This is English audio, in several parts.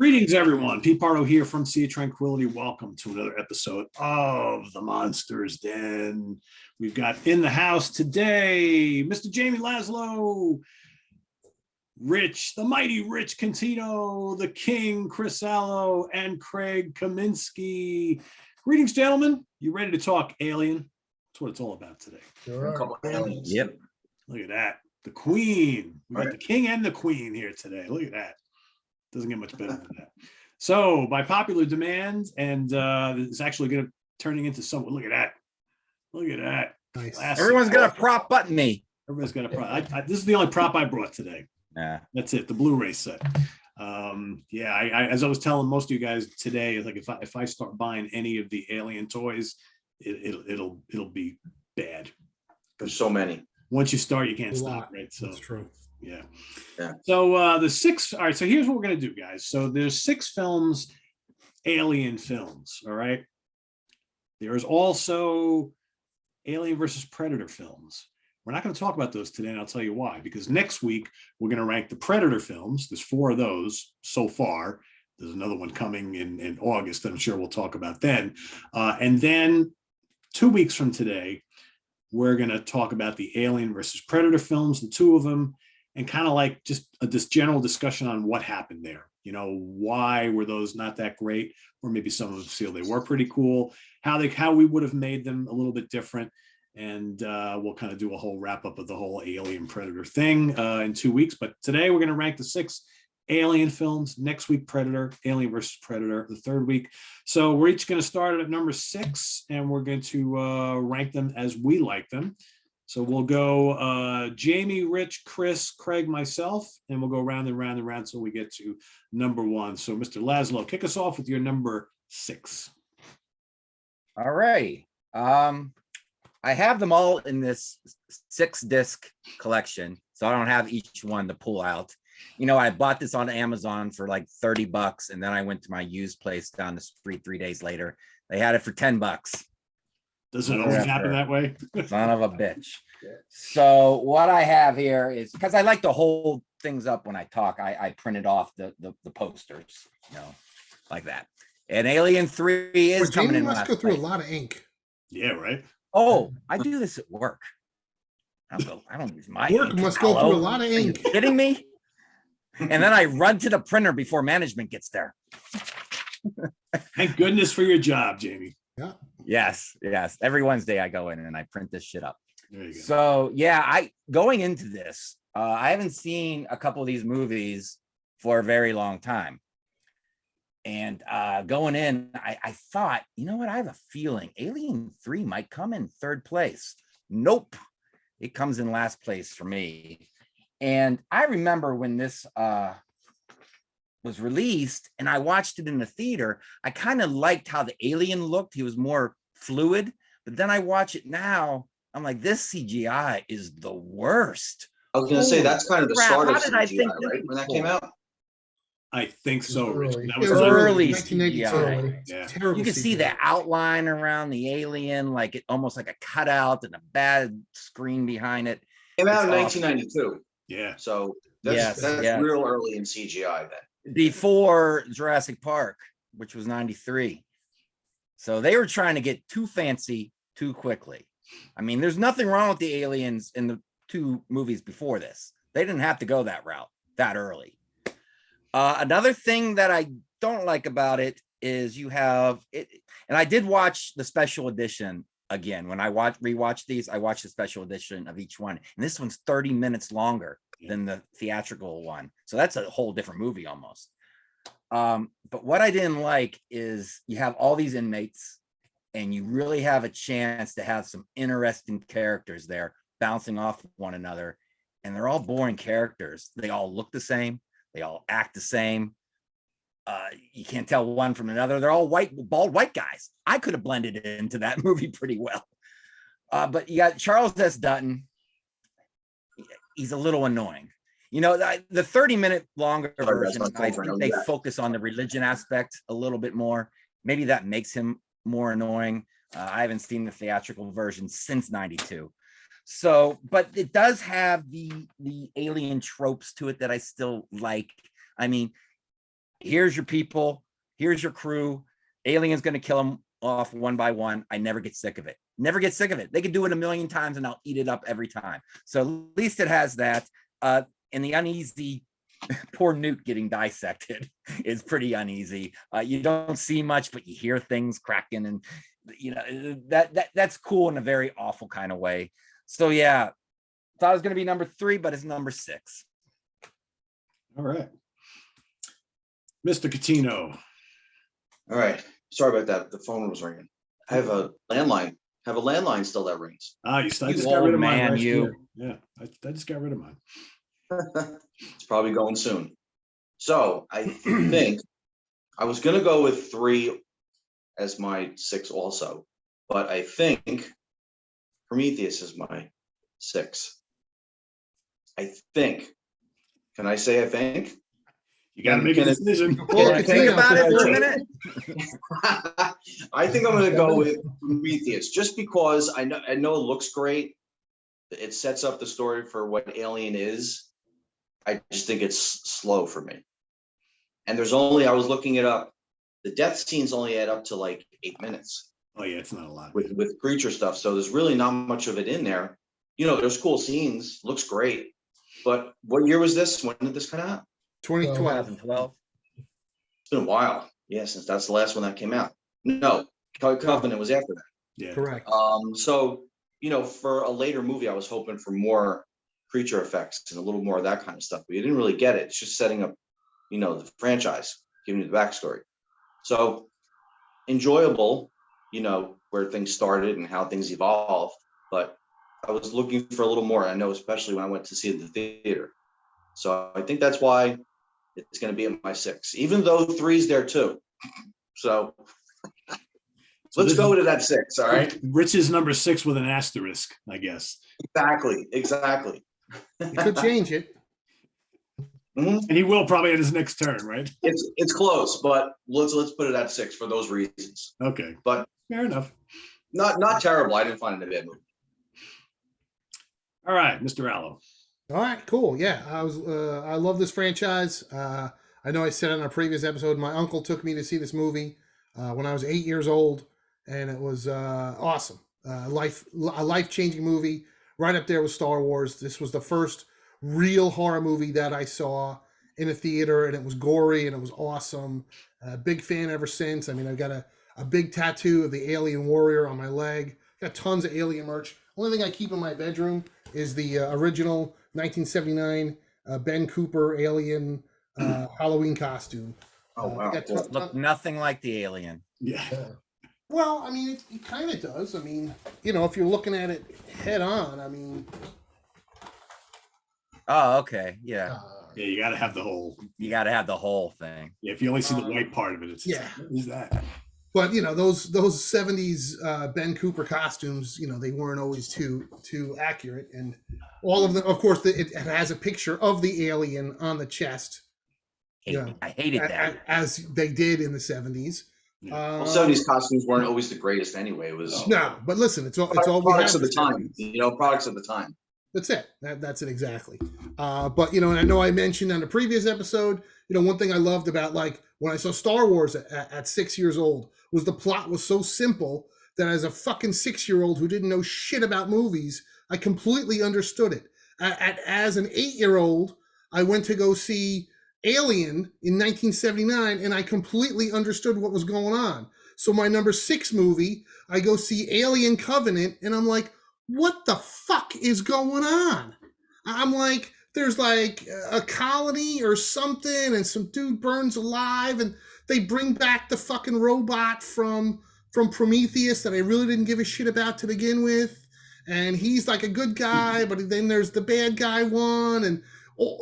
Greetings, everyone. Pete Pardo here from Sea of Tranquility. Welcome to another episode of the Monsters Den. We've got in the house today Mr. Jamie Laszlo, Rich, the mighty Rich Catino, the King Chris Laszlo, and Craig Kaminski. Greetings, gentlemen. You ready to talk Alien? That's what it's all about today. Sure. Yep. Look at that. The Queen. We got Right. the King and the Queen here today. Look at that. Doesn't get much better than that. So by popular demand, and it's actually going to turning into something. Look at that. Look at that. Nice. Classic. Everyone's got a prop button me. Everybody's got a prop. This is the only prop I brought today. Yeah. That's it. The Blu-ray set. Yeah, I as I was telling most of you guys today, like if I start buying any of the Alien toys, it'll be bad. There's so many. Once you start, you can't A stop. lot. Right. So That's true. yeah. Yeah. So the six. All right. So here's what we're gonna do, guys. So there's 6 films, Alien films. All right. There's also Alien versus Predator films. We're not going to talk about those today, and I'll tell you why. Because next week we're going to rank the Predator films. There's 4 of those so far. There's another one coming in August. I'm sure we'll talk about then. And then 2 weeks from today, we're going to talk about the Alien versus Predator films, the 2 of them, and kind of like just this general discussion on what happened there. You know, why were those not that great? Or maybe some of them feel they were pretty cool. How we would have made them a little bit different. And we'll kind of do a whole wrap up of the whole Alien Predator thing in 2 weeks. But today we're going to rank the 6 Alien films. Next week, Predator, Alien versus Predator, the 3rd week. So we're each going to start at number 6, and we're going to rank them as we like them. So we'll go Jamie, Rich, Chris, Craig, myself, and we'll go round and round and round until we get to number 1. So Mr. Laszlo, kick us off with your number 6. All right. I have them all in this 6-disc collection, so I don't have each one to pull out. You know, I bought this on Amazon for like $30, and then I went to my used place down the street 3 days later. They had it for $10. Does it always happen that way? Son of a bitch. So what I have here is, because I like to hold things up when I talk, I printed off the posters, you know, like that. And Alien 3 is Well, coming Jamie in must last go through place. a lot of ink. Yeah, right. Oh, I do this at work. I don't use my Work ink. must go Hello? through a lot of Are you ink. kidding me? And then I run to the printer before management gets there. Thank goodness for your job, Jamie. Yes. Every Wednesday I go in and I print this shit up. There you go. So yeah, going into this, I haven't seen a couple of these movies for a very long time. And going in, I thought, you know what? I have a feeling Alien 3 might come in 3rd place. Nope. It comes in last place for me. And I remember when this was released and I watched it in the theater, I kind of liked how the alien looked. He was more fluid. But then I watch it now, I'm like, this CGI is the worst. I was going to say that's kind of the Crap, start of how did I think CGI, this right? When that was came out. I think so, Rich. Early. That It was was early 1992. CGI. Yeah. Terrible. You can see CGI. the outline around the alien, like it almost like a cutout and a bad screen behind it. Came out in It's awful. 1992. Yeah. So Yes, that's yes. real early in CGI then. Before Jurassic Park, which was 93. So they were trying to get too fancy too quickly. I mean, there's nothing wrong with the aliens in the 2 movies before this. They didn't have to go that route that early. Another thing that I don't like about it is you have it, and I did watch the special edition again. When I rewatched these, I watched the special edition of each one, and this one's 30 minutes longer than the theatrical one. So that's a whole different movie almost. But what I didn't like is you have all these inmates and you really have a chance to have some interesting characters there bouncing off one another. And they're all boring characters. They all look the same. They all act the same. You can't tell one from another. They're all bald white guys. I could have blended into that movie pretty well. But you got Charles S. Dutton. He's a little annoying. You know, the 30-minute longer version, I think they focus on the religion aspect a little bit more. Maybe that makes him more annoying. I haven't seen the theatrical version since 92. So, but it does have the alien tropes to it that I still like. I mean, here's your people, here's your crew. Alien's going to kill them off one by one. I never get sick of it. Never get sick of it. They could do it a million times and I'll eat it up every time. So at least it has that. And the uneasy, poor Newt getting dissected is pretty uneasy. You don't see much, but you hear things cracking, and that's cool in a very awful kind of way. So yeah, thought it was going to be number 3, but it's number 6. All right. Mr. Catino. All right. Sorry about that. The phone was ringing. I have a landline. Still that rings. I just got old rid of mine man, last you. year. Yeah, I just got rid of mine. It's probably going soon. So I think I was going to go with 3 as my 6 also, but I think Prometheus is my 6. I think. Can I say I think? You got to make a decision. Think about it for a minute. I think I'm going to go with Prometheus, just because I know it looks great. It sets up the story for what Alien is. I just think it's slow for me. And I was looking it up. The death scenes only add up to like 8 minutes. Oh yeah, it's not a lot. With creature stuff. So there's really not much of it in there. There's cool scenes, looks great. But what year was this? When did this come out? 2012. It's been a while. Yeah, since that's the last one that came out. No, Covenant was after that. Yeah. Correct. So, for a later movie, I was hoping for more creature effects and a little more of that kind of stuff. But you didn't really get it. It's just setting up, the franchise, giving you the backstory. So enjoyable, where things started and how things evolved. But I was looking for a little more. I know, especially when I went to see it in the theater. So I think that's why it's going to be in my 6, even though 3's there too. So let's go to that 6. All right. Rich is number 6 with an asterisk, I guess. Exactly. You could change it. Mm-hmm. And he will probably at his next turn, right? It's close, but let's put it at 6 for those reasons. Okay. But fair enough. Not terrible. I didn't find it a bad movie. All right, Mr. Laszlo. All right, cool. Yeah, I love this franchise. I know I said on a previous episode, my uncle took me to see this movie when I was 8 years old, and it was awesome. A life-changing movie, right up there with Star Wars. This was the first real horror movie that I saw in a theater, and it was gory and it was awesome. Big fan ever since. I mean, I've got a big tattoo of the Alien Warrior on my leg. Got tons of Alien merch. Only thing I keep in my bedroom is the original 1979 Ben Cooper Alien Halloween costume. Oh, wow. Look nothing like the Alien. Yeah. Well, I mean, it kind of does. I mean, if you're looking at it head on, I mean. Oh, okay. Yeah. Yeah, you got to have the whole. You got to have the whole thing. Yeah, if you only see the white part of it, it's yeah. What is that? But those 70s Ben Cooper costumes, they weren't always too accurate, and all of them. Of course, it has a picture of the alien on the chest. I hated that, as they did in the 70s. Yeah. Well, 70s costumes weren't always the greatest anyway. It was no, but listen, it's all products of the time. Products of the time. That's it. That's it exactly. But and I know I mentioned on the previous episode, one thing I loved about when I saw Star Wars at 6 years old was the plot was so simple that as a fucking 6-year-old who didn't know shit about movies, I completely understood it. As an 8-year-old, I went to go see Alien in 1979, and I completely understood what was going on. So my number 6 movie, I go see Alien Covenant, and I'm like, what the fuck is going on? I'm like, there's a colony or something, and some dude burns alive, and they bring back the fucking robot from Prometheus that I really didn't give a shit about to begin with. And he's like a good guy, but then there's the bad guy one, and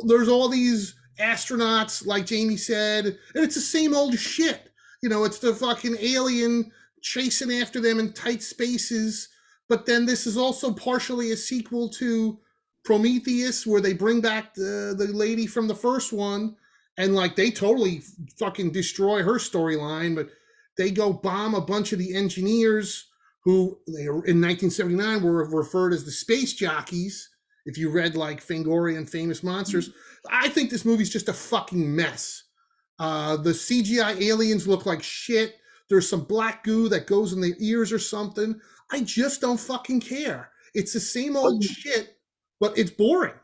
there's all these astronauts, like Jamie said, and it's the same old shit. It's the fucking alien chasing after them in tight spaces. But then this is also partially a sequel to Prometheus, where they bring back the lady from the first one, and they totally fucking destroy her storyline, but they go bomb a bunch of the engineers who in 1979 were referred as the space jockeys. If you read Fangoria and Famous Monsters, I think this movie's just a fucking mess. The CGI aliens look like shit. There's some black goo that goes in their ears or something. I just don't fucking care. It's the same old shit, but it's boring.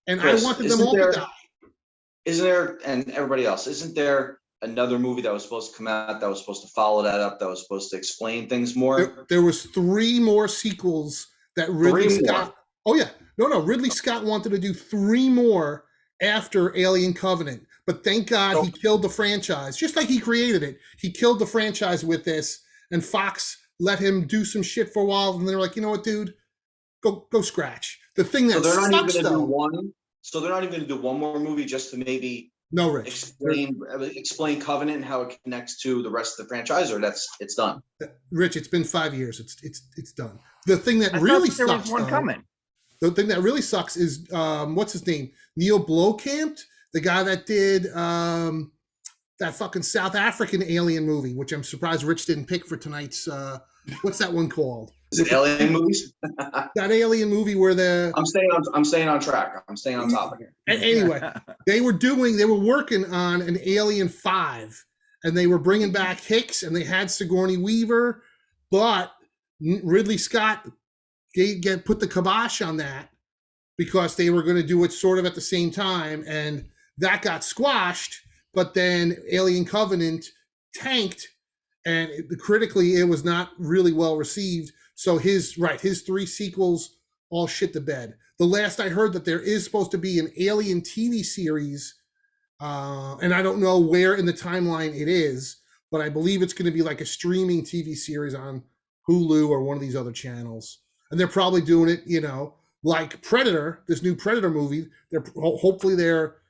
And Chris, I wanted them all to die. Isn't there, and everybody else, isn't there another movie that was supposed to come out that was supposed to follow that up, that was supposed to explain things more? There was 3 more sequels that Ridley Scott. Oh yeah, no. Ridley Scott wanted to do 3 more after Alien Covenant, but thank God he killed the franchise. Just like he created it, he killed the franchise with this, and Fox let him do some shit for a while, and they're like, you know what, dude, go scratch. The thing that sucks though. So they're not even going to do one more movie just to maybe Rich. explain Covenant and how it connects to the rest of the franchise, or it's done. Rich, it's been 5 years. It's done. The thing that really sucks, the thing that really sucks is what's his name? Neil Blomkamp, the guy that did that fucking South African alien movie, which I'm surprised Rich didn't pick for tonight's. What's that one called? Is it alien movies? That alien movie where I'm staying on track. I'm staying on topic here. Anyway, they were working on an Alien 5, and they were bringing back Hicks, and they had Sigourney Weaver, but Ridley Scott put the kibosh on that because they were going to do it sort of at the same time, and that got squashed. But then Alien Covenant tanked, and critically, it was not really well received. So his 3 sequels all shit the bed. The last I heard that there is supposed to be an Alien TV series, and I don't know where in the timeline it is, but I believe it's going to be like a streaming TV series on Hulu or one of these other channels. And they're probably doing it, like Predator, this new Predator movie. Hopefully they're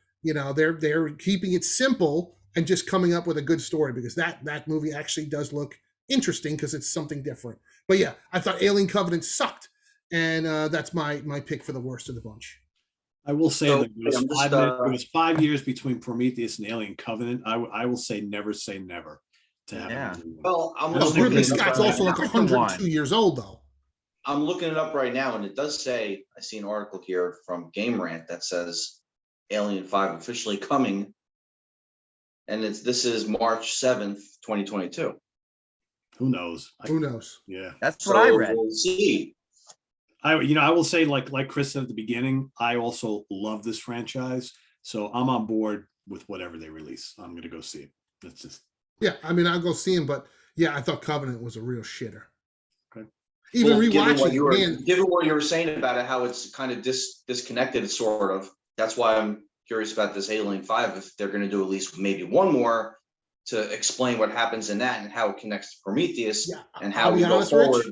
keeping it simple and just coming up with a good story, because that movie actually does look interesting because it's something different. But yeah, I thought Alien Covenant sucked, and that's my pick for the worst of the bunch. I will say that it was 5 years between Prometheus and Alien Covenant. I will say never to have. Yeah. Well, Ridley Scott's also like 102 years old, though. I'm looking it up right now, and it does say, I see an article here from Game Rant that says Alien 5 officially coming, and this is March 7th, 2022. Who knows? Who knows? Yeah, that's what I read. We'll see. I will say, like Chris said at the beginning, I also love this franchise, so I'm on board with whatever they release. I'm going to go see it. That's just. Yeah, I mean, I'll go see him, but yeah, I thought Covenant was a real shitter. Okay. Even rewatching given what you were saying about it, how it's kind of disconnected, sort of. That's why I'm curious about this Alien 5, if they're going to do at least maybe one more to explain what happens in that and how it connects to Prometheus, and how we go forward.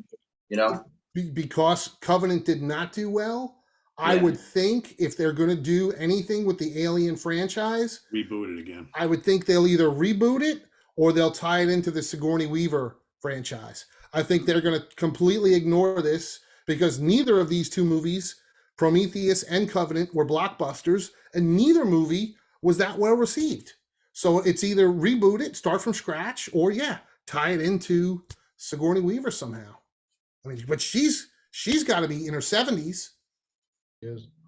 Rich, because Covenant did not do well, I would think if they're going to do anything with the Alien franchise, reboot it again. I would think they'll either reboot it or they'll tie it into the Sigourney Weaver franchise. I think they're going to completely ignore this because neither of these 2 movies, Prometheus and Covenant, were blockbusters, and neither movie was that well received. So it's either reboot it, start from scratch, or tie it into Sigourney Weaver somehow. I mean, but she's got to be in her 70s.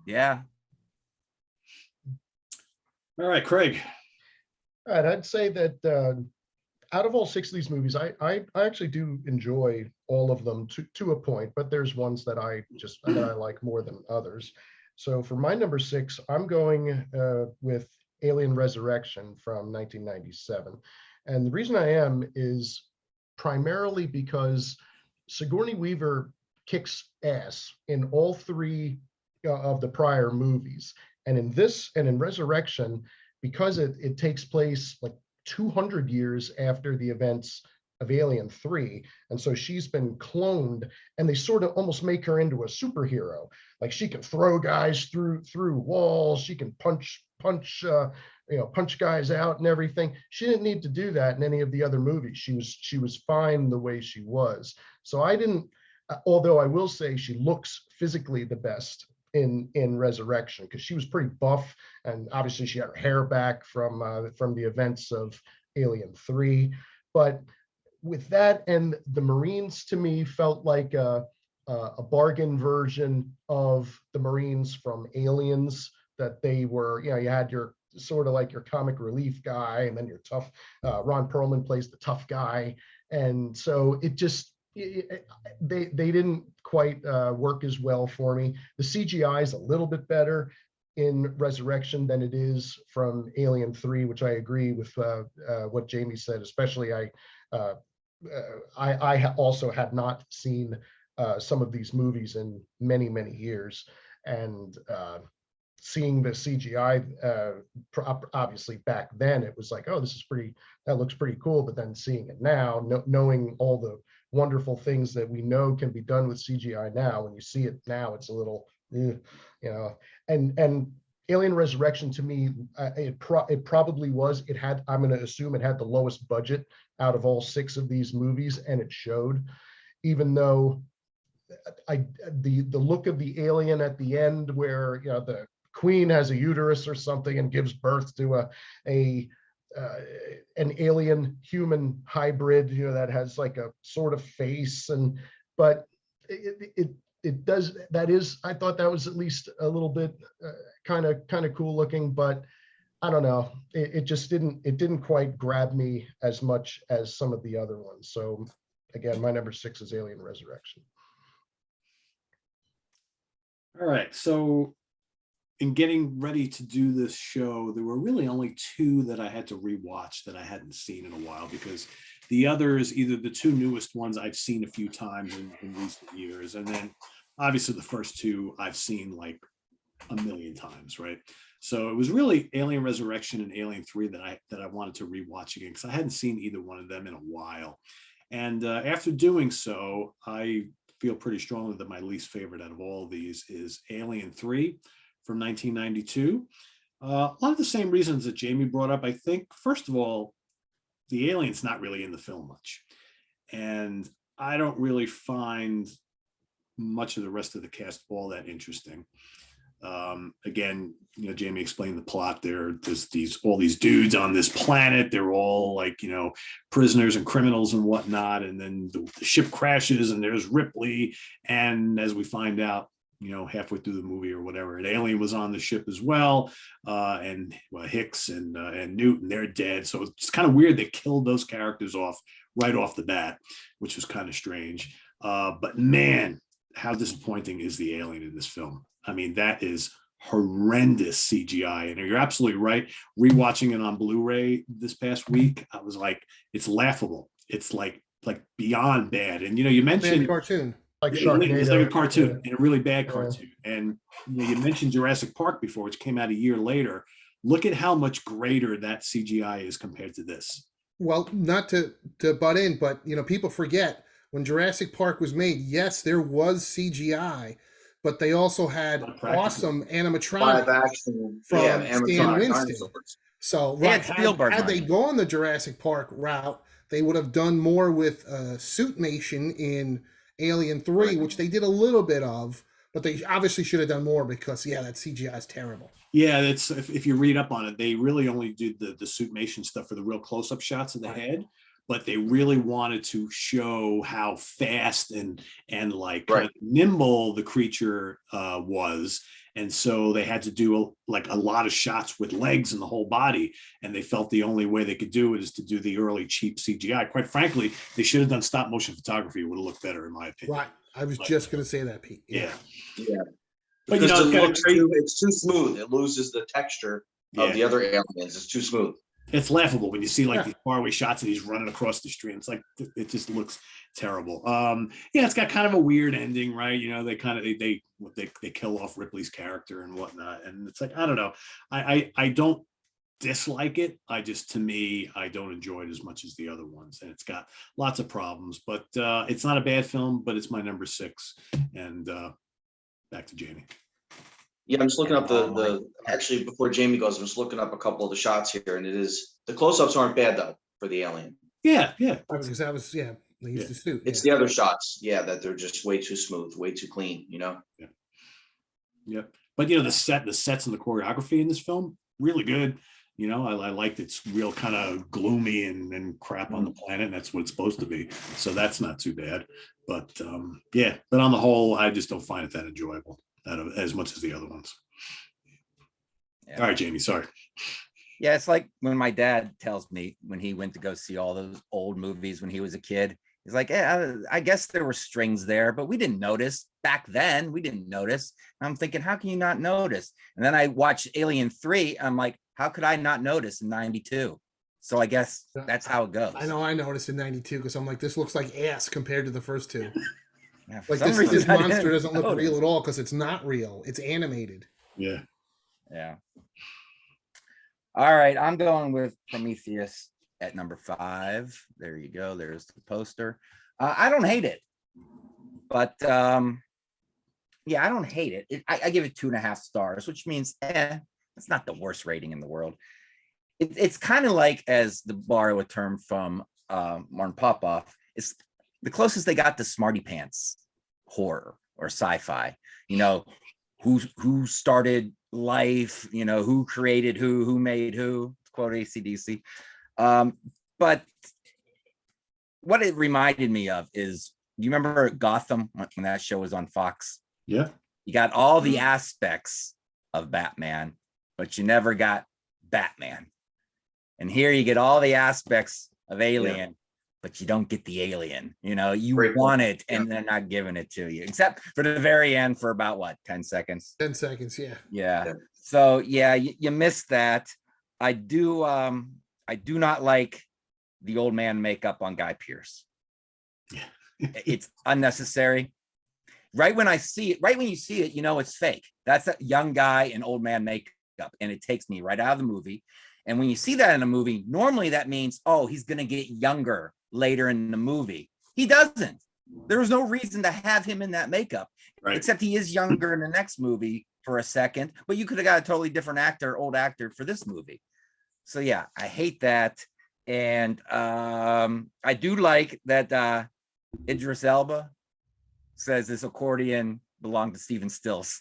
Yeah. All right, Craig. All right, I'd say that out of all 6 of these movies, I actually do enjoy all of them to a point, but there's ones that I like more than others. So for my number 6, I'm going with Alien Resurrection from 1997. And the reason I am is primarily because Sigourney Weaver kicks ass in all 3 of the prior movies. And in Resurrection, because it takes place like 200 years after the events of Alien 3. And so she's been cloned, and they sort of almost make her into a superhero. Like she can throw guys through walls. She can punch guys out and everything. She didn't need to do that in any of the other movies. She was fine the way she was. So I didn't, although I will say she looks physically the best in Resurrection, because she was pretty buff, and obviously she had her hair back from the events of Alien 3. But with that, and the Marines to me felt like a bargain version of the Marines from Aliens, that they were, you had your sort of like your comic relief guy, and then your tough. Ron Perlman plays the tough guy, and so it just they didn't quite work as well for me. The CGI is a little bit better in Resurrection than it is from Alien 3, which I agree with what Jamie said. Especially I also had not seen some of these movies in many, many years, and seeing the CGI, obviously back then it was like, oh, that looks pretty cool. But then seeing it now, knowing all the wonderful things that we know can be done with CGI now, when you see it now, it's a little, and Alien Resurrection to me, it probably was. I'm going to assume it had the lowest budget out of all 6 of these movies, and it showed. Even though the look of the alien at the end, where the queen has a uterus or something and gives birth to an alien human hybrid, that has like a sort of face, but it does, I thought that was at least a little bit kind of cool looking, but I don't know, it just didn't quite grab me as much as some of the other ones. So again, my number 6 is Alien Resurrection. All right, so in getting ready to do this show, there were really only 2 that I had to rewatch that I hadn't seen in a while, because the others, either the 2 newest ones I've seen a few times in recent years, and then obviously the first 2 I've seen like a million times, right? So it was really Alien Resurrection and Alien 3 that I wanted to rewatch again, because I hadn't seen either one of them in a while. And after doing so, I feel pretty strongly that my least favorite out of all of these is Alien 3 from 1992. A lot of the same reasons that Jamie brought up. I think, first of all, the alien's not really in the film much. And I don't really find much of the rest of the cast all that interesting. Again, Jamie explained the plot there. There's all these dudes on this planet. They're all like, prisoners and criminals and whatnot. And then the ship crashes and there's Ripley. And as we find out, halfway through the movie or whatever, an alien was on the ship as well. And Hicks and Newton, they're dead. So it's kind of weird they killed those characters off right off the bat, which was kind of strange. But man, how disappointing is the alien in this film? I mean, that is horrendous CGI. And you're absolutely right. Rewatching it on Blu-ray this past week, I was like, it's laughable. It's like beyond bad. And you mentioned cartoon. Like Sharknado. It's like a cartoon, yeah. And a really bad cartoon. And you mentioned Jurassic Park before, which came out a year later. Look at how much greater that CGI is compared to this. Well, not to butt in, but people forget when Jurassic Park was made. Yes, there was CGI, but they also had awesome animatronics from Stan Winston. So right, had they gone the Jurassic Park route, they would have done more with Suitmation in Alien 3, which they did a little bit of, but they obviously should have done more, because that CGI is terrible. Yeah, that's if you read up on it, they really only did the Suitmation stuff for the real close-up shots of the head, but they really wanted to show how fast and like kind of nimble the creature was. And so they had to do a lot of shots with legs and the whole body. And they felt the only way they could do it is to do the early cheap CGI. Quite frankly, they should have done stop motion photography. It would have looked better, in my opinion. Right. I was just going to say that, Pete. Yeah. But it's too smooth. It loses the texture of the other aliens. It's too smooth. It's laughable when you see these faraway shots and he's running across the street. It's like, it just looks terrible. It's got kind of a weird ending, right? They kind of they kill off Ripley's character and whatnot, and it's like, I don't know. I don't dislike it. To me, I don't enjoy it as much as the other ones, and it's got lots of problems. But it's not a bad film, but it's my number 6. And back to Jamie. Yeah, I'm just looking up actually, before Jamie goes, I'm just looking up a couple of the shots here, and the close-ups aren't bad though for the alien. Yeah. Because that was they used the suit. It's the other shots, that they're just way too smooth, way too clean, Yeah. But the sets and the choreography in this film, really good. I liked it's real kind of gloomy and crap on the planet, and that's what it's supposed to be. So that's not too bad. But but on the whole, I just don't find it that enjoyable as much as the other ones. All right, Jamie, sorry. Yeah, it's like when my dad tells me when he went to go see all those old movies when he was a kid. He's like, yeah, I guess there were strings there, but we didn't notice back then. We didn't notice. And I'm thinking, how can you not notice? And then I watched Alien 3. I'm like, how could I not notice in 92? So I guess that's how it goes. I know I noticed in 92 because I'm like, this looks like ass compared to the first two. Yeah, for Like some this reason, I monster didn't doesn't look notice. real at all because it's not real. It's animated. Yeah. Yeah. All right, I'm going with Prometheus at number 5. There you go. There's the poster. I don't hate it, but yeah, I don't hate it. I give it 2.5 stars, which means it's not the worst rating in the world. It's kind of like, as to borrow a term from Martin Popoff, it's the closest they got to Smarty Pants horror or sci-fi. You know, who started life, you know, who created who made who, quote AC/DC. But what it reminded me of is, you remember Gotham when that show was on Fox? Yeah. You got all the aspects of Batman, but you never got Batman. And here you get all the aspects of Alien, but you don't get the alien. You know, you want it, and they're not giving it to you, except for the very end for about what, 10 seconds? 10 seconds, yeah. Yeah. So yeah, you missed that. I do not like the old man makeup on Guy Pearce. It's unnecessary. Right when you see it, you know it's fake. That's a young guy in old man makeup, and it takes me right out of the movie. And when you see that in a movie, normally that means, oh, he's gonna get younger later in the movie. He doesn't. There was no reason to have him in that makeup, except he is younger in the next movie for a second. But you could have got a totally different actor, old actor, for this movie. So yeah, I hate that. And I do like that Idris Elba says this accordion belonged to Steven Stills.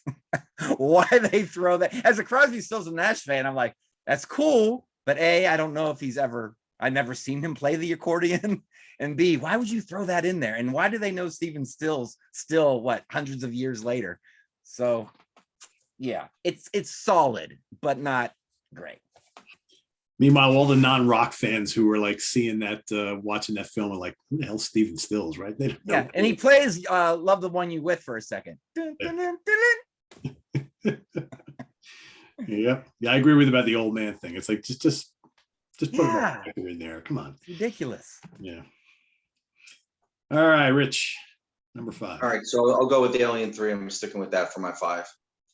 Why they throw that? As a Crosby, Stills, and Nash fan, I'm like, that's cool. But A, I don't know if I've never seen him play the accordion. And B, why would you throw that in there? And why do they know Steven Stills still, what, hundreds of years later? So yeah, it's solid, but not great. Meanwhile, all the non-rock fans who were like seeing that, watching that film are like, who the hell's Steven Stills, right? They don't know. Yeah, and he plays Love the One You With for a second. Yeah, I agree with you about the old man thing. It's like, just put Yeah. a in there. Come on. It's ridiculous. Yeah. All right, Rich, number 5. All right, so I'll go with Alien 3. I'm sticking with that for my 5.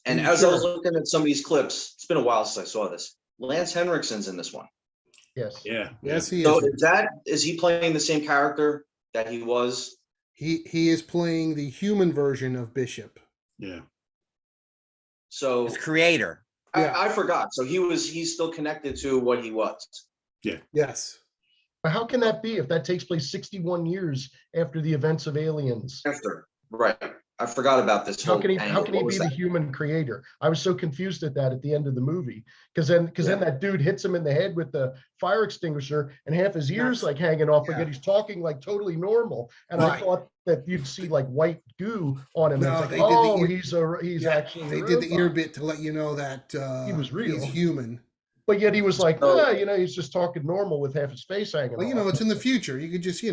And as I was looking at some of these clips, it's been a while since I saw this. Lance Henriksen's in this one. Yes. Yeah. Yes, he So is. is he playing the same character that he was? He is playing the human version of Bishop. Yeah. So His creator. I forgot. So he's still connected to what he was. Yes. But how can that be if that takes place 61 years after the events of Aliens? After, right. I forgot about this. How can he angle. be What was the that? human creator? I was so confused at that at the end of the movie, because then that dude hits him in the head with the fire extinguisher, and half his ears like hanging off, but yet he's talking like totally normal. And I thought that you'd see like white goo on him. No, and it's they like, did he's actually they a did the ear robot. bit to let you know that He was real. he's human. But yet he was like, he's just talking normal with half his face hanging Well, off. it's in the future. You could just,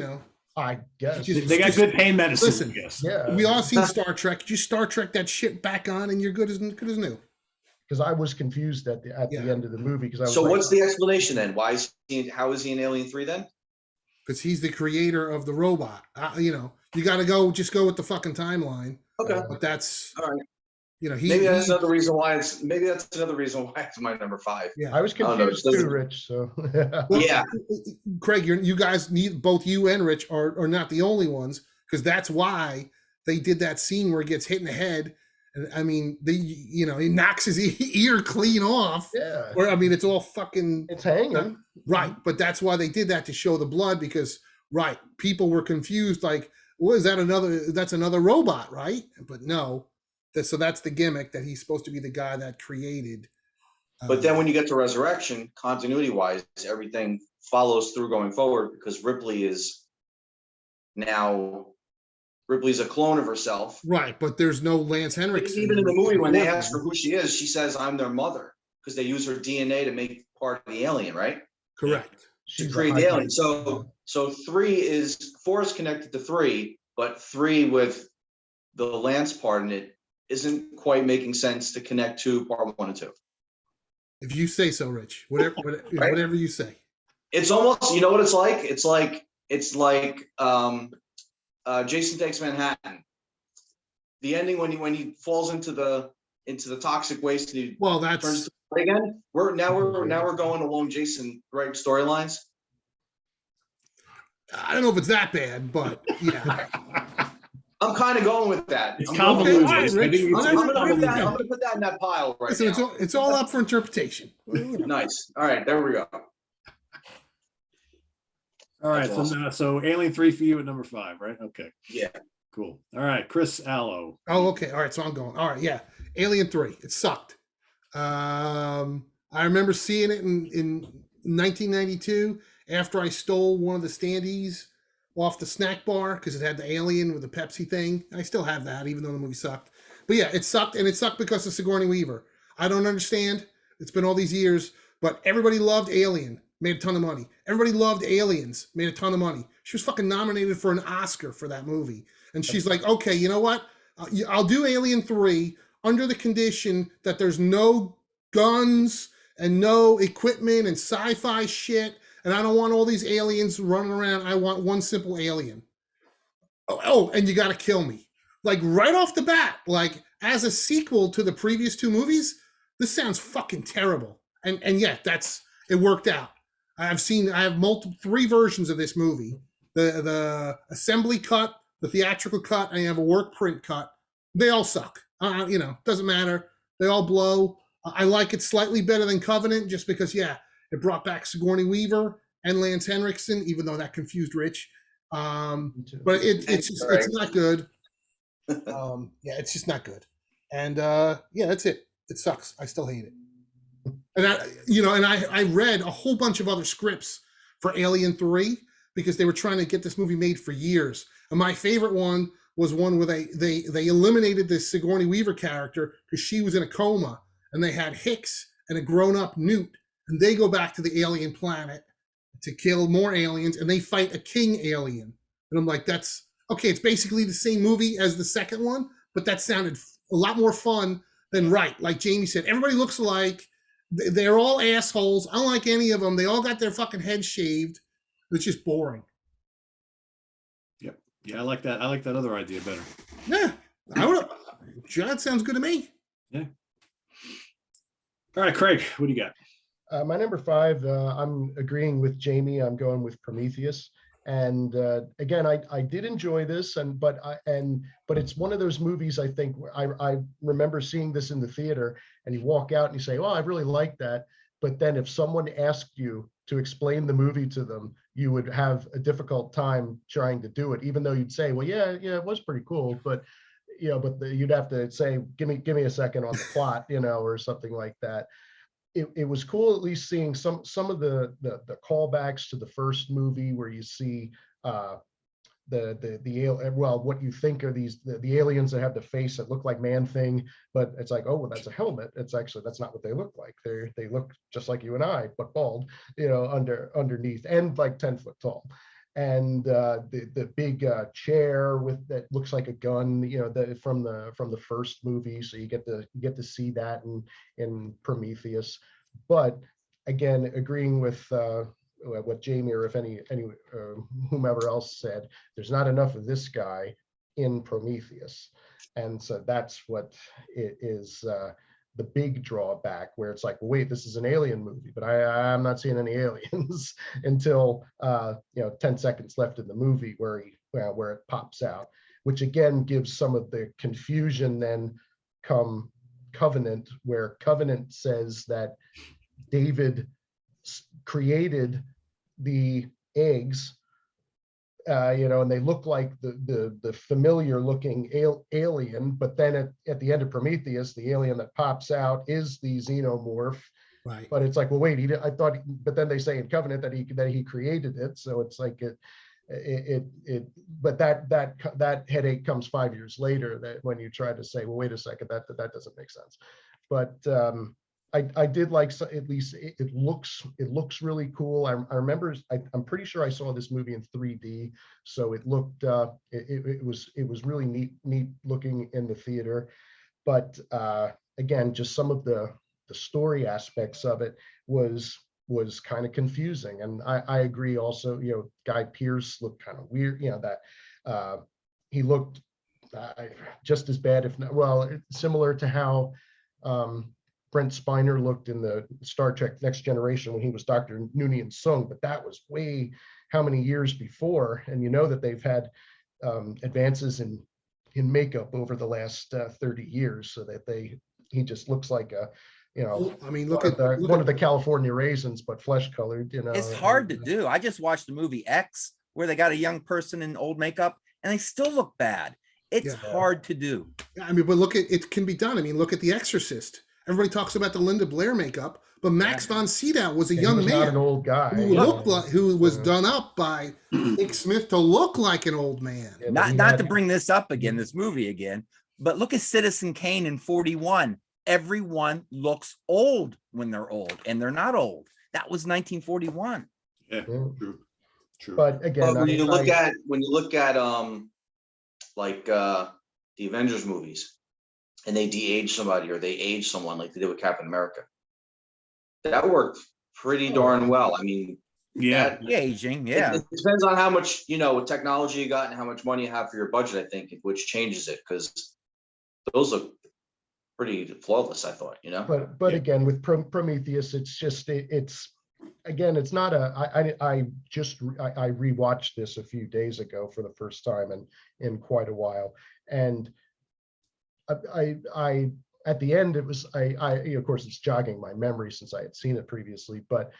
I guess. They got good pain medicine. Listen, I guess. Yeah. we all seen Star Trek. Just Star Trek that shit back on, and you're good as new. Because I was confused at the end of the movie. Because I was So like, what's the explanation then? How is he in Alien 3 then? Because he's the creator of the robot. You got to just go with the fucking timeline. Okay. But that's All right. Maybe that's another reason why it's my number 5. Yeah. I was confused too, Rich. So Well, yeah. Craig, you guys need, both you and Rich are not the only ones, because that's why they did that scene where he gets hit in the head. And I mean, he knocks his ear clean off. Yeah. Or it's all fucking It's hanging. right. But that's why they did that, to show the blood, because people were confused, like, well, is that that's another robot, right? But no. So that's the gimmick, that he's supposed to be the guy that created. But then when you get to Resurrection, continuity-wise, everything follows through going forward, because Ripley's a clone of herself. Right, but there's no Lance Henriksen. Even in the movie, when they ask her who she is, she says, "I'm their mother," because they use her DNA to make part of the alien, right? Correct. To She's a create the alien. hybrid. So 4 is connected to 3, but 3 with the Lance part in it isn't quite making sense to connect to part 1 and 2. If you say so, Rich. Whatever, Right? whatever you say. It's almost, you know what it's like? It's like Jason Takes Manhattan. The ending when he falls into the toxic waste and he Well, turns that's to play again. We're going along Jason right storylines. I don't know if it's that bad, but yeah. I'm kind of going with that. It's I'm convoluted. all right, I think Rich. it's Whatever. convoluted. I'm gonna put that in that pile right Listen, now. it's all up for interpretation. Nice. All right, there we go. All right, That's so awesome. so Alien 3 for you at number 5, right? Okay, Yeah. cool. All right, Chris Allo. Oh, okay. All right, so I'm going. All right, yeah. Alien 3. It sucked. I remember seeing it in 1992 after I stole one of the standees off the snack bar because it had the alien with the Pepsi thing. I still have that, even though the movie sucked. But yeah, it sucked, and it sucked because of Sigourney Weaver. I don't understand. It's been all these years, but everybody loved Alien, made a ton of money. Everybody loved Aliens, made a ton of money. She was fucking nominated for an Oscar for that movie. And she's like, okay, you know what? I'll do Alien 3 under the condition that there's no guns and no equipment and sci-fi shit. And I don't want all these aliens running around. I want one simple alien. Oh, and you got to kill me. Like right off the bat, like as a sequel to the previous 2 movies, this sounds fucking terrible. And yet it worked out. I have 3 versions of this movie. The assembly cut, the theatrical cut, and I have a work print cut. They all suck. Doesn't matter. They all blow. I like it slightly better than Covenant just because, yeah, it brought back Sigourney Weaver and Lance Henriksen, even though that confused Rich. But it's not good. Yeah, it's just not good. And yeah, that's it. It sucks. I still hate it. And I read a whole bunch of other scripts for Alien 3 because they were trying to get this movie made for years. And my favorite one was one where they eliminated the Sigourney Weaver character because she was in a coma, and they had Hicks and a grown-up Newt, and they go back to the alien planet to kill more aliens, and they fight a king alien. And I'm like, that's okay. It's basically the same movie as the second one, but that sounded a lot more fun than like Jamie said. Everybody looks alike. They're all assholes. I don't like any of them. They all got their fucking heads shaved. It's just boring. Yep. Yeah, I like that. I like that other idea better. Yeah, that sounds good to me. Yeah. All right, Craig, what do you got? My number 5, I'm agreeing with Jamie. I'm going with Prometheus. And again, I did enjoy this, but it's one of those movies. I think I remember seeing this in the theater, and you walk out and you say, "Oh, I really like that." But then if someone asked you to explain the movie to them, you would have a difficult time trying to do it, even though you'd say, "Well, yeah, it was pretty cool," but you'd have to say, "Give me a second on the plot," or something like that. It was cool at least seeing some of the callbacks to the first movie where you see what you think are the aliens that have the face that look like Man-Thing, but it's like, oh, well, that's a helmet. That's not what they look like. They look just like you and I, but bald, underneath, and like 10 foot tall. And the big chair that looks like a gun, from the first movie. So you get to see that in Prometheus. But again, agreeing with what Jamie, or if any whomever else said, there's not enough of this guy in Prometheus, and so that's what it is. The big drawback, where it's like, well, wait, this is an alien movie, but I'm not seeing any aliens until 10 seconds left in the movie where it pops out, which again gives some of the confusion then come Covenant, where Covenant says that David created the eggs, and they look like the familiar looking alien, but then at the end of Prometheus, the alien that pops out is the xenomorph. Right. But it's like, well, wait, but then they say in Covenant that he created it. So it's like but that headache comes 5 years later, that when you try to say, well, wait a second, that doesn't make sense. But I did like, so at least it looks really cool. I remember, I'm pretty sure I saw this movie in 3D, so it looked it was really neat looking in the theater. But again, just some of the story aspects of it was kind of confusing. And I agree also, Guy Pearce looked kind of weird, that he looked just as bad, if not, well, similar to how Brent Spiner looked in the Star Trek Next Generation when he was Dr. Noonien Sung, but that was way how many years before. And that they've had advances in makeup over the last 30 years, so that he just looks like a, I mean, one of the California raisins, but flesh colored. It's hard to do. I just watched the movie X, where they got a young person in old makeup, and they still look bad. It's hard to do. I mean, but look at it can be done. I mean, look at The Exorcist. Everybody talks about the Linda Blair makeup, but Max von Sydow was a young man, not an old guy, who was done up by Nick Smith to look like an old man. Yeah, not to bring this up again, this movie again, but look at Citizen Kane in 41. Everyone looks old when they're old, and they're not old. That was 1941. Yeah, true. But again, when you look at like the Avengers movies, and they de-age somebody or they age someone like they did with Captain America, that worked pretty darn well. I mean, aging, it depends on how much technology you got and how much money you have for your budget, I think, which changes it, because those look pretty flawless, I thought. But again, with Prometheus, it's just it's again, it's not a. I rewatched this a few days ago for the first time in quite a while, and I at the end, it was of course it's jogging my memory since I had seen it previously, but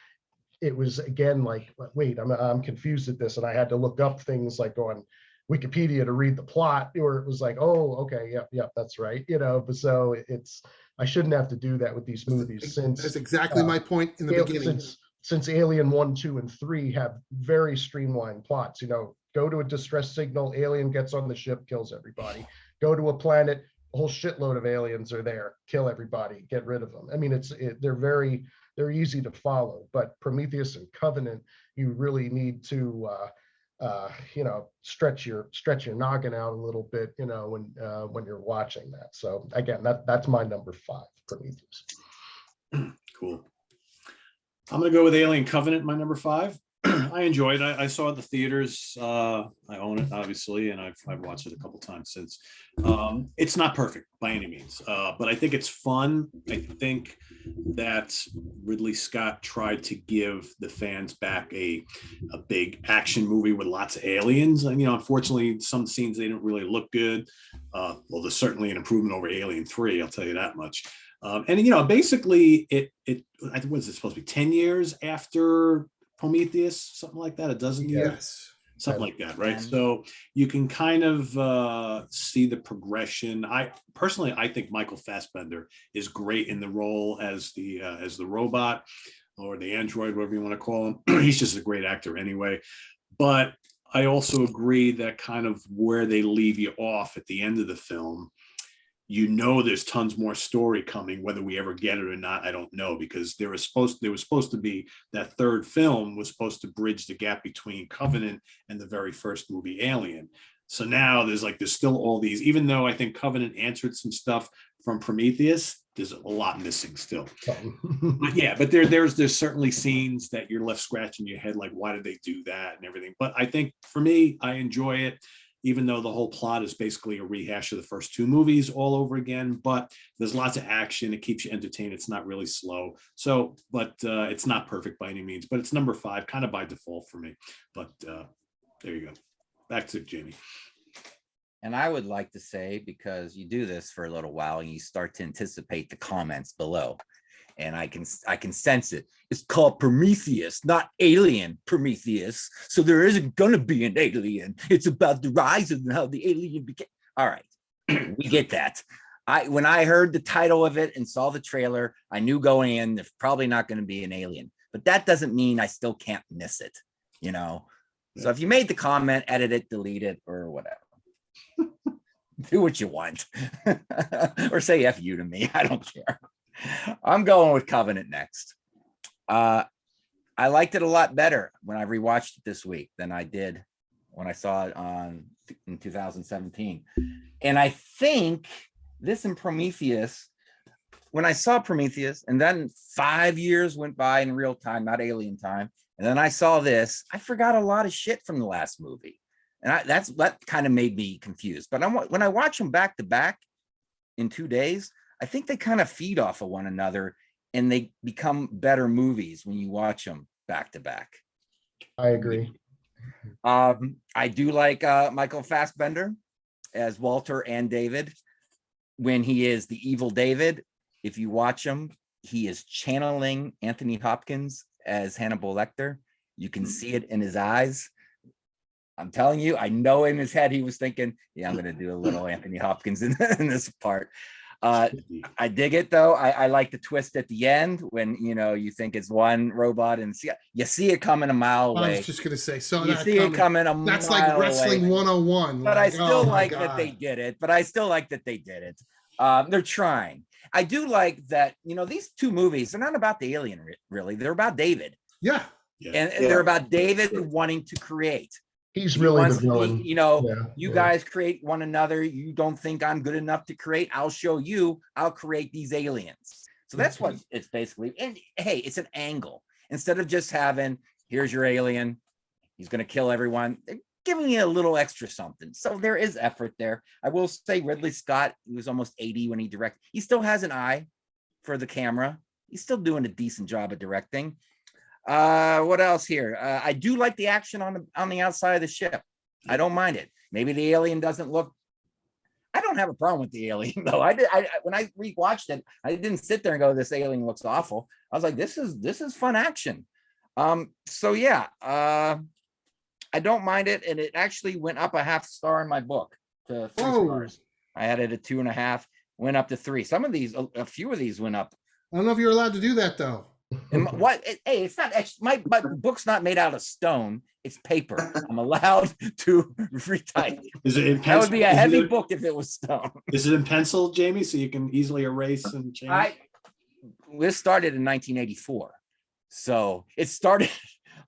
it was again like, wait, I'm confused at this, and I had to look up things like on Wikipedia to read the plot, or it was like, oh, okay, yep, that's right, But so I shouldn't have to do that with these movies, since that's exactly my point in the beginning. Since Alien 1, 2, and 3 have very streamlined plots. Go to a distress signal, alien gets on the ship, kills everybody. Go to a planet, a whole shitload of aliens are there, kill everybody, get rid of them. I mean, they're easy to follow. But Prometheus and Covenant, you really need to stretch your noggin out a little bit, when you're watching that. So again, that's my number 5, Prometheus. Cool. I'm gonna go with Alien Covenant, my number 5. I enjoyed it. I saw it in the theaters. I own it, obviously, and I've watched it a couple times since. It's not perfect by any means, but I think it's fun. I think that Ridley Scott tried to give the fans back a big action movie with lots of aliens. And unfortunately, some scenes they didn't really look good. Well, there's certainly an improvement over Alien 3. I'll tell you that much. And basically, it I think, was it supposed to be 10 years after Prometheus, something like that, a dozen years, something like that, right? So you can kind of see the progression. I think Michael Fassbender is great in the role as the robot or the android, whatever you want to call him. He's just a great actor anyway. But I also agree that kind of where they leave you off at the end of the film, there's tons more story coming. Whether we ever get it or not, I don't know, because there was supposed to be that third film was supposed to bridge the gap between Covenant and the very first movie, Alien. So now there's still all these, even though I think Covenant answered some stuff from Prometheus, there's a lot missing still. But there's certainly scenes that you're left scratching your head, like, why did they do that and everything. But I think for me, I enjoy it, even though the whole plot is basically a rehash of the first 2 movies all over again. But there's lots of action. It keeps you entertained. It's not really slow. So, but it's not perfect by any means. But it's number 5, kind of by default for me. But there you go. Back to Jamie. And I would like to say, because you do this for a little while and you start to anticipate the comments below, and I can sense it. It's called Prometheus, not Alien Prometheus. So there isn't going to be an alien. It's about the rise and how the alien became. All right, we get that. When I heard the title of it and saw the trailer, I knew going in there's probably not going to be an alien. But that doesn't mean I still can't miss it, So if you made the comment, edit it, delete it, or whatever. Do what you want. Or say F you to me. I don't care. I'm going with Covenant next. I liked it a lot better when I rewatched it this week than I did when I saw it in 2017. And I think this and Prometheus, when I saw Prometheus, and then 5 years went by in real time, not alien time, and then I saw this, I forgot a lot of shit from the last movie. And that kind of made me confused. But when I watch them back to back in 2 days, I think they kind of feed off of one another and they become better movies when you watch them back to back. I agree. I do like Michael Fassbender as Walter and David. When he is the evil David, if you watch him, he is channeling Anthony Hopkins as Hannibal Lecter. You can see it in his eyes. I'm telling you, I know in his head he was thinking, yeah, I'm going to do a little Anthony Hopkins in this part. I dig it though. I like the twist at the end when you think it's one robot and you see it coming a mile away. I was just gonna say, so you see it coming a that's mile like wrestling away. 101. But I still like God. that they did it. They're trying. I do like that. These two movies, they're not about the alien really. They're about David. Yeah. And they're about David wanting to create. He's really the villain. You guys create one another. You don't think I'm good enough to create. I'll show you. I'll create these aliens. So that's what it's basically. And hey, it's an angle. Instead of just having, here's your alien, he's going to kill everyone. They're giving you a little extra something. So there is effort there. I will say Ridley Scott, he was almost 80 when he directed. He still has an eye for the camera. He's still doing a decent job of directing. What else here? I do like the action on the outside of the ship. I don't mind it. Maybe the alien doesn't look. I don't have a problem with the alien though. When I rewatched it, I didn't sit there and go, "This alien looks awful." I was like, "This is fun action." So yeah, I don't mind it, and it actually went up a half star in my book to 3 stars. I had it at 2.5, went up to 3. Some of these, a few of these went up. I don't know if you're allowed to do that though. And hey, it's not my book's not made out of stone. It's paper. I'm allowed to retype. Is it in pencil? That would be a heavy book if it was stone. Is it in pencil, Jamie? So you can easily erase and change? This started in 1984. So it started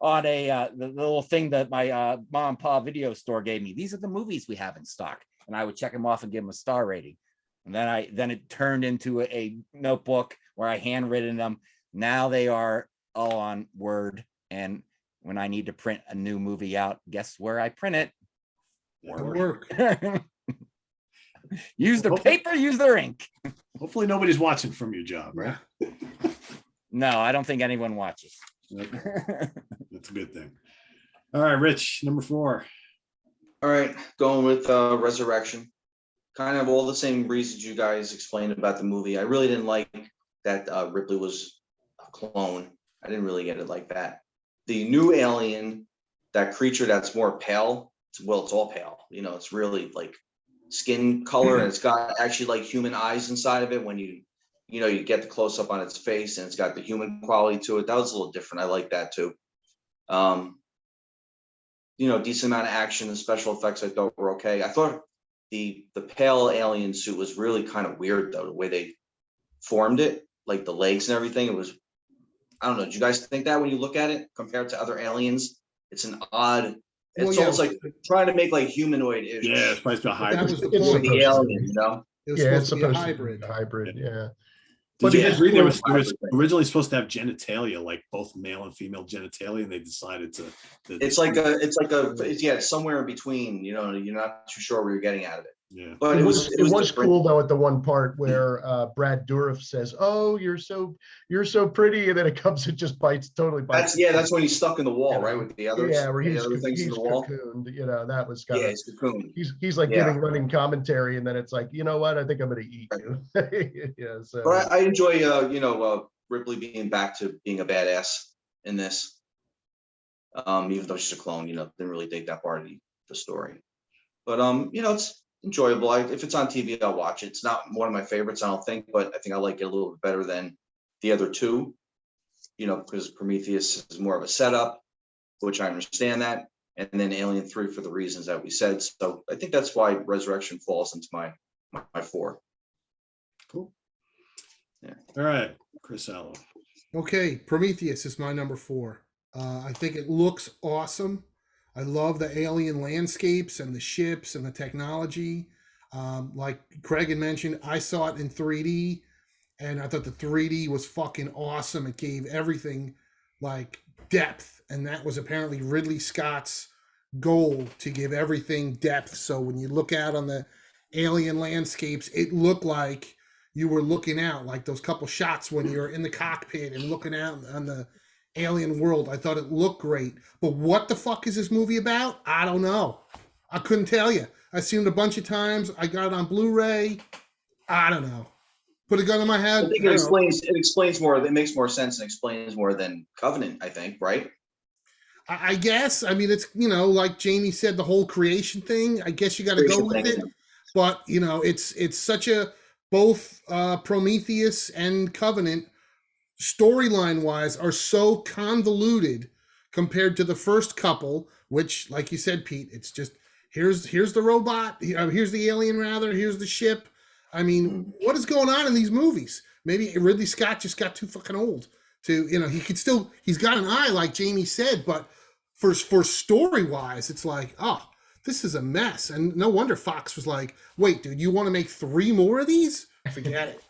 on the little thing that my mom and pop video store gave me. These are the movies we have in stock. And I would check them off and give them a star rating. And then it turned into a notebook where I handwritten them. Now they are all on Word. And when I need to print a new movie out, guess where I print it? Work. Use the paper, use their ink. Hopefully nobody's watching from your job, right? No, I don't think anyone watches. Okay. That's a good thing. All right, Rich, number 4. All right, going with Resurrection. Kind of all the same reasons you guys explained about the movie. I really didn't like that Ripley was a clone. I didn't really get it like that. The new alien, that creature that's more pale, it's all pale. It's really like skin color, and it's got actually like human eyes inside of it when you get the close up on its face, and it's got the human quality to it. That was a little different. I like that too. Decent amount of action and special effects I thought were okay. I thought the pale alien suit was really kind of weird though, the way they formed it, like the legs and everything. It was, I don't know. Do you guys think that when you look at it compared to other aliens? It's an odd. It's almost like trying to make like humanoid. Yeah, it's supposed to be a hybrid. That was the It's point. the alien, It was it's supposed to be a hybrid. hybrid. Yeah. Did you But agree there was hybrid. originally supposed to have genitalia, like both male and female genitalia, and they decided to It's somewhere in between. You're not too sure where you're getting out of it. Yeah. But It was different. cool though at the one part where Brad Dourif says, "Oh, you're so pretty," and then it comes and just totally bites. That's when he's stuck in the wall, right, with the others. Yeah, where he's other things in the wall. cocooned. That was kind of. He's cocooned. He's like Yeah. giving running commentary, and then it's like, you know what? I think I'm going to eat you. Yeah. So. But I enjoy, Ripley being back to being a badass in this. Even though she's a clone, didn't really dig that part of the story. But it's enjoyable. If it's on TV, I'll watch it. It's not one of my favorites, I don't think, but I think I like it a little bit better than the other two. Because Prometheus is more of a setup, which I understand that, and then Alien 3 for the reasons that we said. So I think that's why Resurrection falls into my 4. Cool. All right, Chris Allo. Okay, Prometheus is my number 4. I think it looks awesome. I love the alien landscapes and the ships and the technology. Like Craig had mentioned, I saw it in 3D, and I thought the 3D was fucking awesome. It gave everything like depth, and that was apparently Ridley Scott's goal, to give everything depth. So when you look out on the alien landscapes, it looked like you were looking out, like those couple shots when you're in the cockpit and looking out on the alien world. I thought it looked great. But what the fuck is this movie about? I don't know. I couldn't tell you. I've seen it a bunch of times. I got it on Blu-ray. I don't know. Put a gun in my head. I think it explains more. It makes more sense and explains more than Covenant, I think, right? I guess. I mean, it's, like Jamie said, the whole creation thing. I guess you got to go with it. But, it's such a, both Prometheus and Covenant, storyline wise, are so convoluted compared to the first couple, which, like you said, Pete, it's just here's the robot, here's the alien, rather, here's the ship. I mean, what is going on in these movies? Maybe Ridley Scott just got too fucking old to, he's got an eye, like Jamie said, but for story wise, it's like, oh, this is a mess. And no wonder Fox was like, wait, dude, you want to make 3 more of these? Forget it.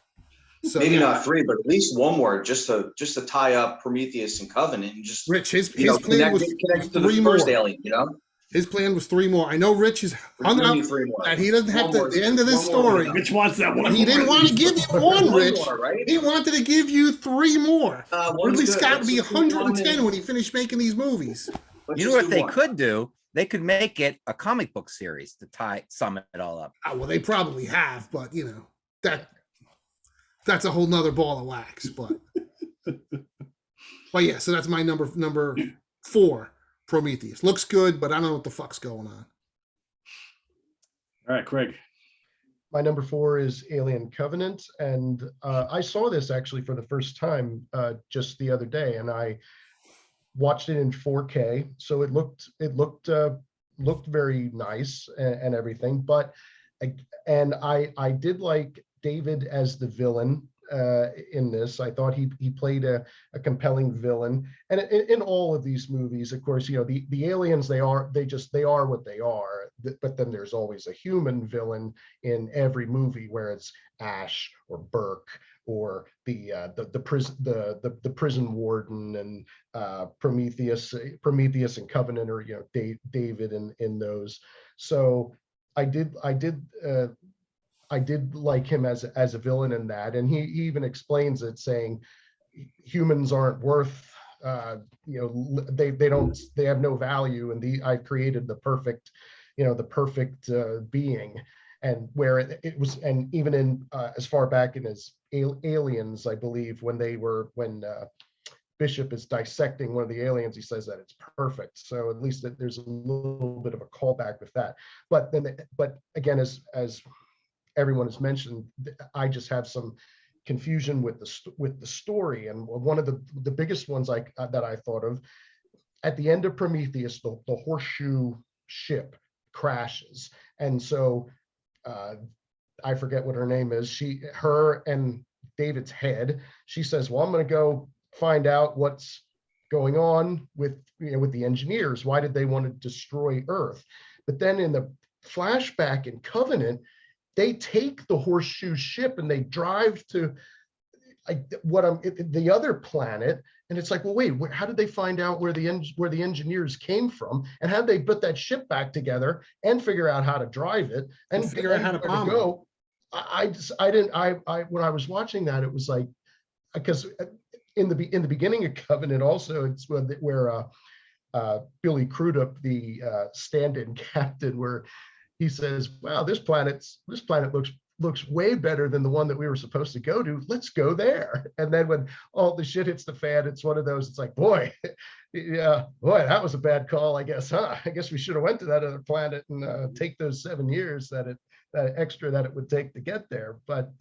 So, maybe not 3, but at least 1 more, just to tie up Prometheus and Covenant, and just Rich, his plan was connect to 3 the more. first Alien, His plan was 3 more. I know Rich is hung up that he doesn't have the end of this story. Rich wants that one. He didn't want to give you 1, Rich. More, right? He wanted to give you 3 more. Ridley Scott would be Let's 110 when he finished making these movies. You know what they could do? They could make it a comic book series to sum it all up. Well, they probably have, but that's a whole nother ball of wax. But yeah, so that's my number 4, Prometheus. Looks good, but I don't know what the fuck's going on. All right, Craig. My number 4 is Alien Covenant, and I saw this actually for the first time just the other day, and I watched it in 4K, so it looked very nice and everything. But I did like David as the villain in this. I thought he played a compelling villain. And in all of these movies, of course, the aliens, they are what they are. But then there's always a human villain in every movie, where it's Ash or Burke or the prison warden, and Prometheus and Covenant, or David in those. So I did like him as a villain in that, and he even explains it, saying humans aren't worth, they have no value, and I've created the perfect being. And where it was, and even in as far back in as Aliens, I believe, when Bishop is dissecting one of the aliens, he says that it's perfect. So at least there's a little bit of a callback with that. But again, as everyone has mentioned, I just have some confusion with the story. And one of the biggest ones that I thought of, at the end of Prometheus, the horseshoe ship crashes, and so I forget what her name is. Her and David's head. She says, "Well, I'm going to go find out what's going on with the engineers. Why did they want to destroy Earth?" But then in the flashback in Covenant, they take the horseshoe ship and they drive to the other planet, and it's like, well, wait, how did they find out where the engineers came from, and how did they put that ship back together and figure out how to drive it and figure out how to bomb go? When I was watching that, it was like, because in the beginning of Covenant, also it's where Billy Crudup, the stand-in captain, where he says, "Wow, this planet looks way better than the one that we were supposed to go to. Let's go there." And then when all the shit hits the fan, it's one of those, it's like, boy, that was a bad call, I guess, huh? I guess we should have went to that other planet and take those 7 years that extra that it would take to get there. But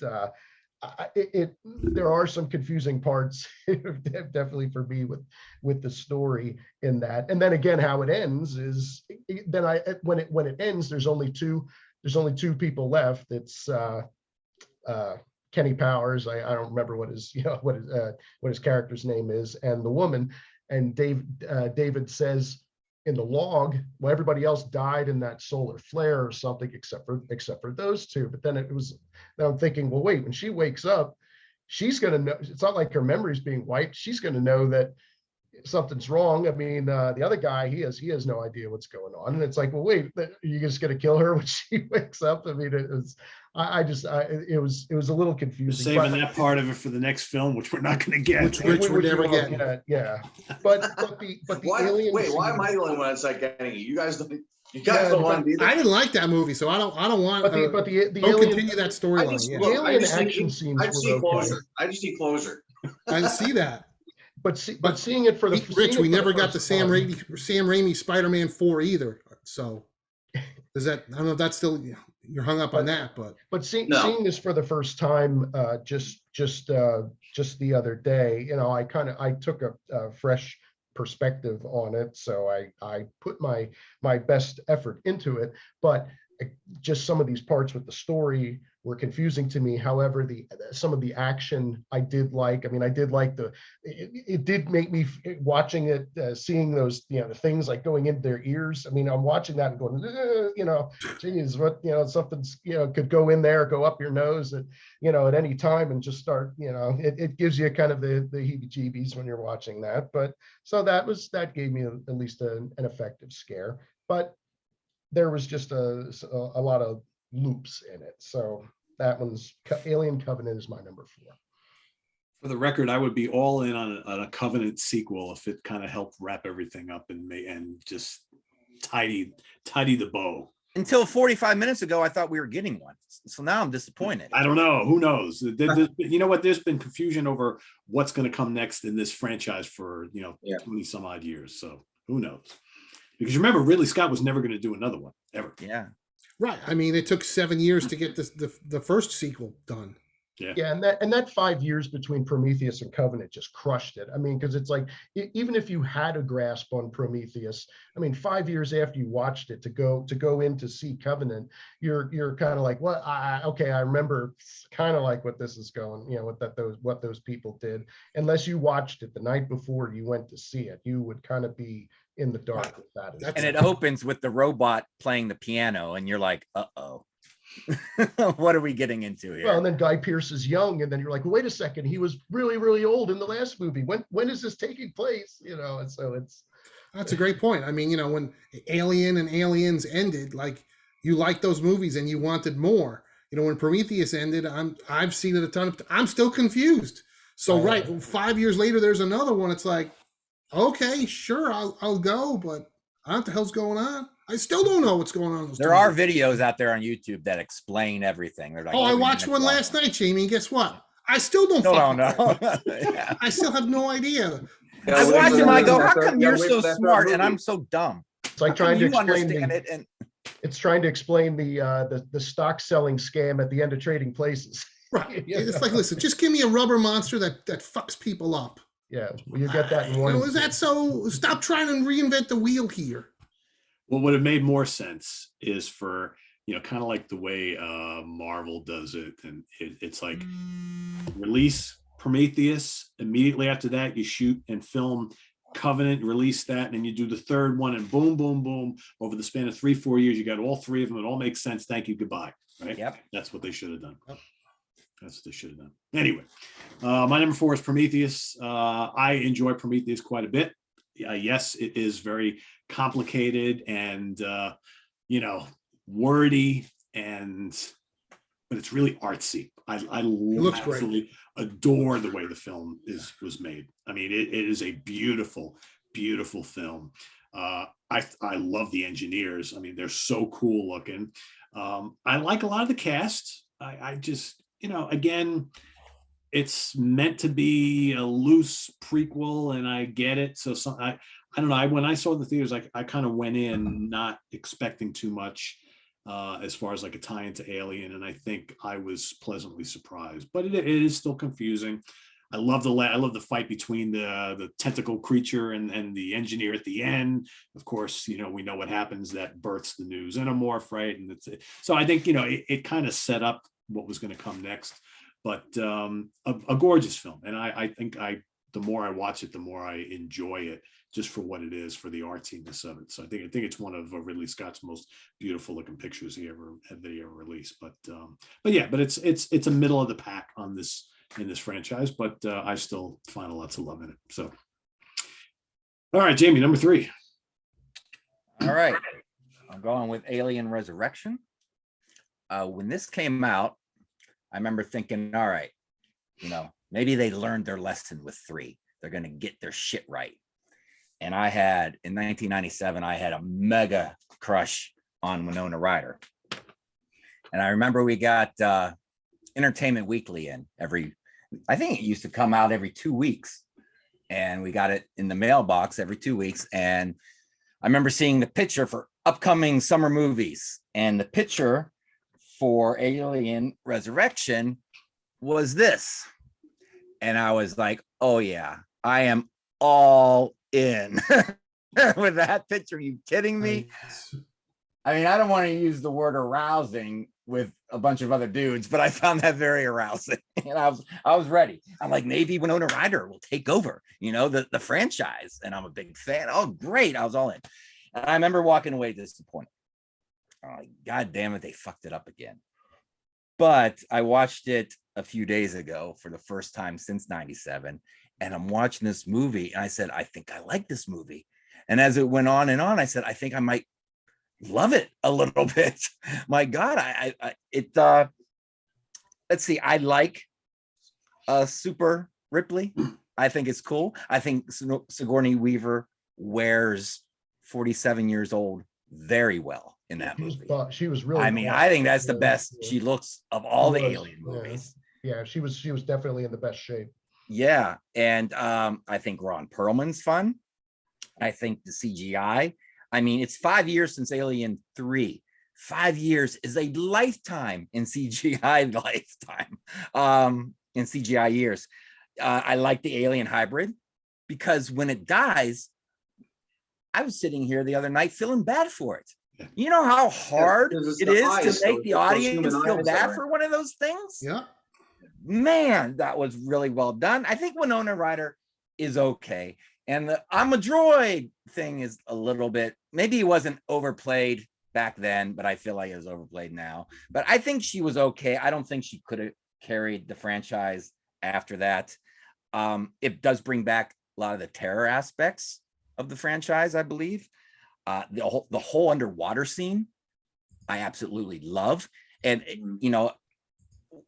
there are some confusing parts definitely for me with the story in that. And then again, how it ends is when it ends, there's only two people left. It's Kenny Powers. I don't remember what his what his character's name is, and the woman. And David says in the log, well, everybody else died in that solar flare or something, except for those two. But then I'm thinking, well, wait, when she wakes up, she's gonna know. It's not like her memory's being wiped. She's gonna know that something's wrong. I mean, the other guy, he has no idea what's going on, and it's like, well, wait, are you just gonna kill her when she wakes up? I mean, it was a little We're confusing. saving that part of it for the next film, which we're not going to get. Which we're never getting. Yeah, but the Why, alien. wait, why am I the only one that's like getting it? You guys don't want to be I didn't like that movie, so I don't want. But the don't alien, continue that storyline. Yeah. the alien action scenes I were just need okay. closure. I just need closure. I see that. But seeing it for the Rich, we never got the first Sam time- Raimi Spider-Man 4 either. So is that, I don't know if that's still, you're hung up on that, but seeing No. this for the first time, just the other day, I took a fresh perspective on it, so I put my best effort into it, but just some of these parts with the story were confusing to me. However, some of the action I did like. I mean, I did like it did make me, watching it, seeing those, the things like going into their ears. I mean, I'm watching that and going, geez, what, something's, could go in there, go up your nose at any time and just start, it gives you kind of the heebie-jeebies when you're watching that. But so that gave me at least an effective scare. But there was just a lot of loops in it. So that one's Alien Covenant is my number 4. For the record, I would be all in on a Covenant sequel if it kind of helped wrap everything up and just tidy the bow. Until 45 minutes ago, I thought we were getting one. So now I'm disappointed. I don't know. Who knows? You know what? There's been confusion over what's going to come next in this franchise for 20 some odd years. So who knows? Because remember, Ridley Scott was never going to do another one ever. Yeah. right. I mean, it took 7 years to get the first sequel done. Yeah, and that 5 years between Prometheus and Covenant just crushed it. I mean, because it's like, even if you had a grasp on Prometheus, I mean, 5 years after you watched it to go in to see Covenant, you're kind of like, what? Okay, I remember kind of like what this is going, what those people did. Unless you watched it the night before you went to see it, you would kind of be in the dark with that. And it opens with the robot playing the piano, and you're like, uh-oh. What are we getting into here? Well, and then Guy Pearce is young, and then you're like, well, wait a second, he was really, really old in the last movie. When is this taking place? And so it's. That's a great point. I mean, when Alien and Aliens ended, like, you liked those movies and you wanted more. When Prometheus ended, I've seen it a ton of. I'm still confused. So right, 5 years later, there's another one. It's like, okay, sure, I'll go, but I don't know what the hell's going on. I still don't know what's going on. There are videos out there on YouTube that explain everything. They're like, I watched one last night, Jamie, and guess what? I still don't know. Yeah. I still have no idea. I watch them, I go, how come you're so smart and I'm so dumb? It's like trying to explain it. And it's trying to explain the stock selling scam at the end of Trading Places. Right. It's like, listen, just give me a rubber monster that fucks people up. Yeah, well, you get that in one. Is that so? Stop trying to reinvent the wheel here. What would have made more sense is for, kind of like the way Marvel does it. And it's like release Prometheus. Immediately after that, you shoot and film Covenant, release that, and then you do the third one, and boom, boom, boom. Over the span of 3-4 years, you got all three of them. It all makes sense. Thank you. Goodbye. Right? Yep. That's what they should have done. That's what they should have done. Anyway, my number 4 is Prometheus. I enjoy Prometheus quite a bit. Yes, it is very complicated and wordy, but it's really artsy. I absolutely adore the way the film was made. I mean, it is a beautiful, beautiful film. I love the engineers. I mean, they're so cool looking. I like a lot of the cast. I just, again, it's meant to be a loose prequel, and I get it. So I don't know. When I saw the theaters, I kind of went in not expecting too much as far as like a tie into Alien, and I think I was pleasantly surprised. But it is still confusing. I love the fight between the tentacle creature and the engineer at the end. Of course, we know what happens. That births the new xenomorph, right? And so I think it kind of set up what was going to come next. but a gorgeous film. And I think the more I watch it, the more I enjoy it, just for what it is, for the artsiness of it. So I think it's one of Ridley Scott's most beautiful looking pictures that he ever released. But it's a middle of the pack on this in this franchise, but I still find lots of love in it. So, all right, Jamie, number 3. All right, I'm going with Alien Resurrection. When this came out, I remember thinking, all right, maybe they learned their lesson with 3. They're going to get their shit right. And in 1997, I had a mega crush on Winona Ryder. And I remember we got Entertainment Weekly I think it used to come out every 2 weeks. And we got it in the mailbox every 2 weeks. And I remember seeing the picture for upcoming summer movies. And the picture for Alien Resurrection was this. And I was like, oh yeah, I am all in with that picture. Are you kidding me? I mean, I don't want to use the word arousing with a bunch of other dudes, but I found that very arousing. And I was ready. I'm like, maybe Winona Ryder will take over, the franchise. And I'm a big fan. Oh, great. I was all in. And I remember walking away disappointed. Oh, God damn it, they fucked it up again. But I watched it a few days ago for the first time since 97. And I'm watching this movie. And I said, I think I like this movie. And as it went on and on, I said, I think I might love it a little bit. My God, let's see. I like Super Ripley. I think it's cool. I think Sigourney Weaver wears 47 years old very well in that movie. She was really. I think that's the best she looks of all the Alien movies. Yeah, she was definitely in the best shape. Yeah, and I think Ron Perlman's fun. I think the CGI. I mean, it's 5 years since Alien 3. 5 years is a lifetime in CGI in CGI years. I like the Alien hybrid because when it dies, I was sitting here the other night feeling bad for it. You know how hard it is to make the audience feel bad for one of those things? Yeah. Man, that was really well done. I think Winona Ryder is okay. And the I'm a droid thing is a little bit, maybe it wasn't overplayed back then, but I feel like it was overplayed now. But I think she was okay. I don't think she could have carried the franchise after that. It does bring back a lot of the terror aspects of the franchise, I believe. The whole underwater scene, I absolutely love. And,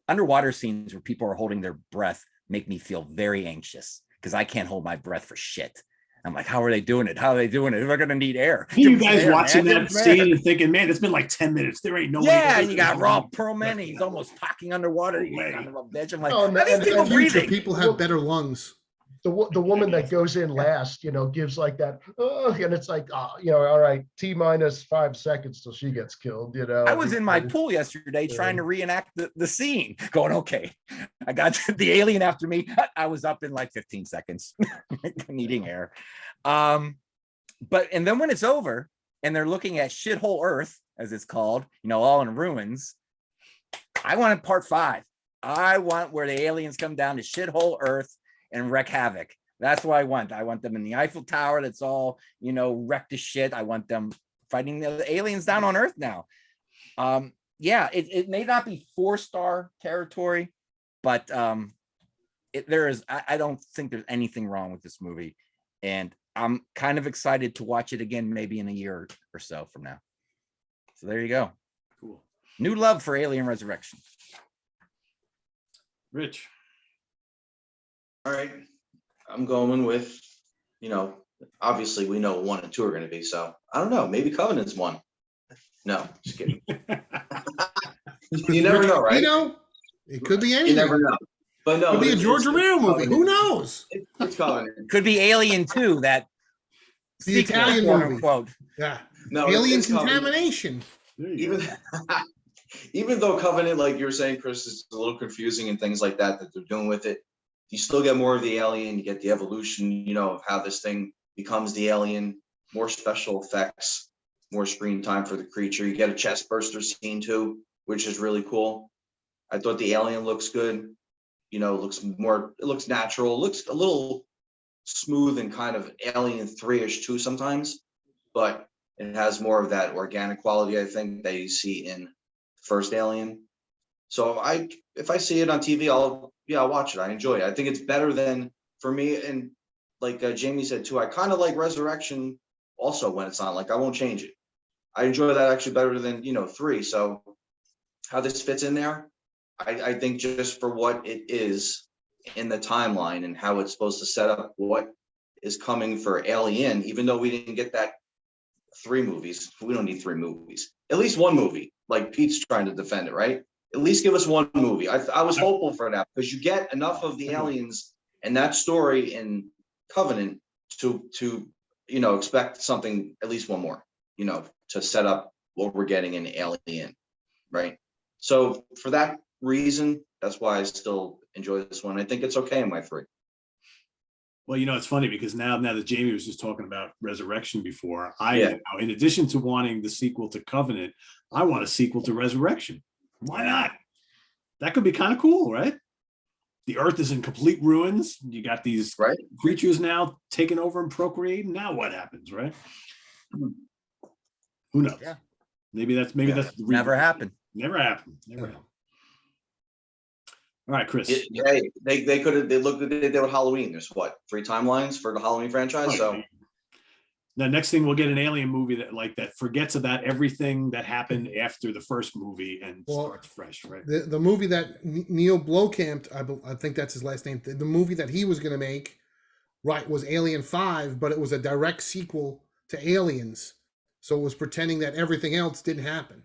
underwater scenes where people are holding their breath make me feel very anxious because I can't hold my breath for shit. I'm like, how are they doing it? How are they doing it? They're going to need air. You guys watching that scene and thinking, man, it's been like 10 minutes. There ain't no way. Yeah, you got Ron Perlman. He's almost talking underwater. He's on the bench. I'm like, people have better lungs. The woman that goes in last, gives like that, and it's like, all right, T-minus 5 seconds till she gets killed, I was in my pool yesterday trying to reenact the scene, going, okay, I got the alien after me. I was up in like 15 seconds, needing air. And then when it's over and they're looking at shithole Earth, as it's called, all in ruins, I wanted part 5. I want where the aliens come down to shithole Earth and wreak havoc. That's what I want. I want them in the Eiffel Tower that's all, wrecked to shit. I want them fighting the aliens down on Earth now. It may not be 4-star territory, but I don't think there's anything wrong with this movie. And I'm kind of excited to watch it again, maybe in a year or so from now. So there you go. Cool. New love for Alien Resurrection. Rich. All right, I'm going with, obviously we know 1 and 2 are going to be, so I don't know, maybe Covenant's 1. No, just kidding. You never know, right? It could be anything. You never know. But no, it could be a George Romero movie. Who knows? It's Covenant. Could be Alien 2, that the Italian movie. Quote. Yeah. No, Alien Contamination. Even though Covenant, like you were saying, Chris, is a little confusing and things like that they're doing with it, you still get more of the alien. You get the evolution, of how this thing becomes the alien, more special effects, more screen time for the creature. You get a chest burster scene too, which is really cool. I thought the alien looks good. it looks natural, looks a little smooth and kind of Alien 3-ish too sometimes, but it has more of that organic quality, I think, that you see in first Alien. So if I see it on TV, I'll watch it. I enjoy it. I think it's better than, for me, and like Jamie said too, I kind of like Resurrection also when it's on. Like, I won't change it. I enjoy that actually better than 3. So how this fits in there, I think just for what it is in the timeline and how it's supposed to set up what is coming for Alien, even though we didn't get that 3 movies, we don't need 3 movies. At least 1 movie, like Pete's trying to defend it, right? At least give us 1 movie. I was hopeful for that because you get enough of the aliens and that story in Covenant to expect something, at least 1 more, to set up what we're getting in Alien, right? So for that reason, that's why I still enjoy this one. I think it's okay in my 3. Well, it's funny because now that Jamie was just talking about Resurrection before, Yeah. in addition to wanting the sequel to Covenant, I want a sequel to Resurrection. Why not? That could be kind of cool, right? The Earth is in complete ruins. You got these creatures now taking over and procreating. Now what happens, right? Who knows? Yeah. Maybe that's the Never happened. Never happened. Never happened. All right, Chris. They could have. They looked at they did with Halloween. There's 3 timelines for the Halloween franchise. So now, next thing we'll get an Alien movie that forgets about everything that happened after the first movie and starts fresh, right? The movie that Neil Blomkamp, I think that's his last name. The movie that he was going to make, was Alien 5, but it was a direct sequel to Aliens, so it was pretending that everything else didn't happen.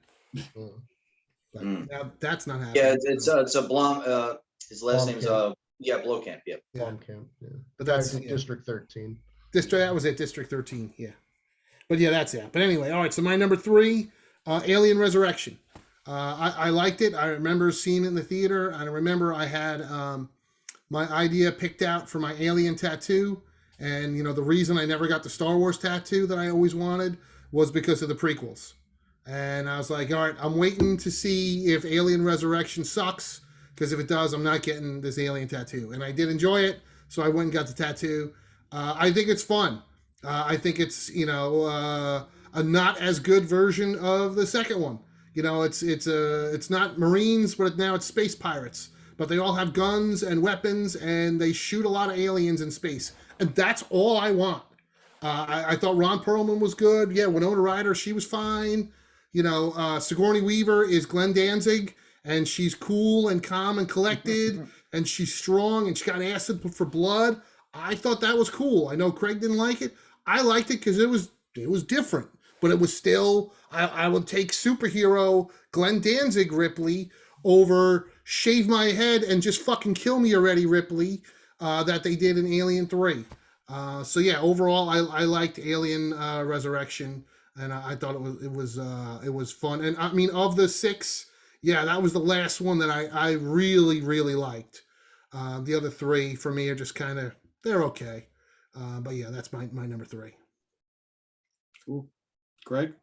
But now that's not happening. Yeah, it's a Blom. His last name's Blomkamp. Yeah. Blomkamp. Yeah. But that's District 13. That was it. District 13. Yeah. But yeah, that's it. But anyway, all right. So my number 3, Alien Resurrection. I liked it. I remember seeing it in the theater. I remember I had my idea picked out for my Alien tattoo, and the reason I never got the Star Wars tattoo that I always wanted was because of the prequels. And I was like, all right, I'm waiting to see if Alien Resurrection sucks, because if it does, I'm not getting this Alien tattoo. And I did enjoy it, so I went and got the tattoo. I think it's fun. I think it's a not as good version of the second one. It's not Marines, but now it's space pirates. But they all have guns and weapons, and they shoot a lot of aliens in space. And that's all I want. I thought Ron Perlman was good. Yeah, Winona Ryder, she was fine. Sigourney Weaver is Glenn Danzig, and she's cool and calm and collected, and she's strong, and she got acid for blood. I thought that was cool. I know Craig didn't like it. I liked it because it was different, but it was still, I would take superhero Glenn Danzig Ripley over shave my head and just fucking kill me already Ripley that they did in Alien 3. So yeah, overall, I liked Alien Resurrection. And I thought it was fun. And I mean, of the 6, that was the last one that I really, really liked. The other 3 for me are just kind of, they're okay. But yeah, that's my number 3. Cool. Craig?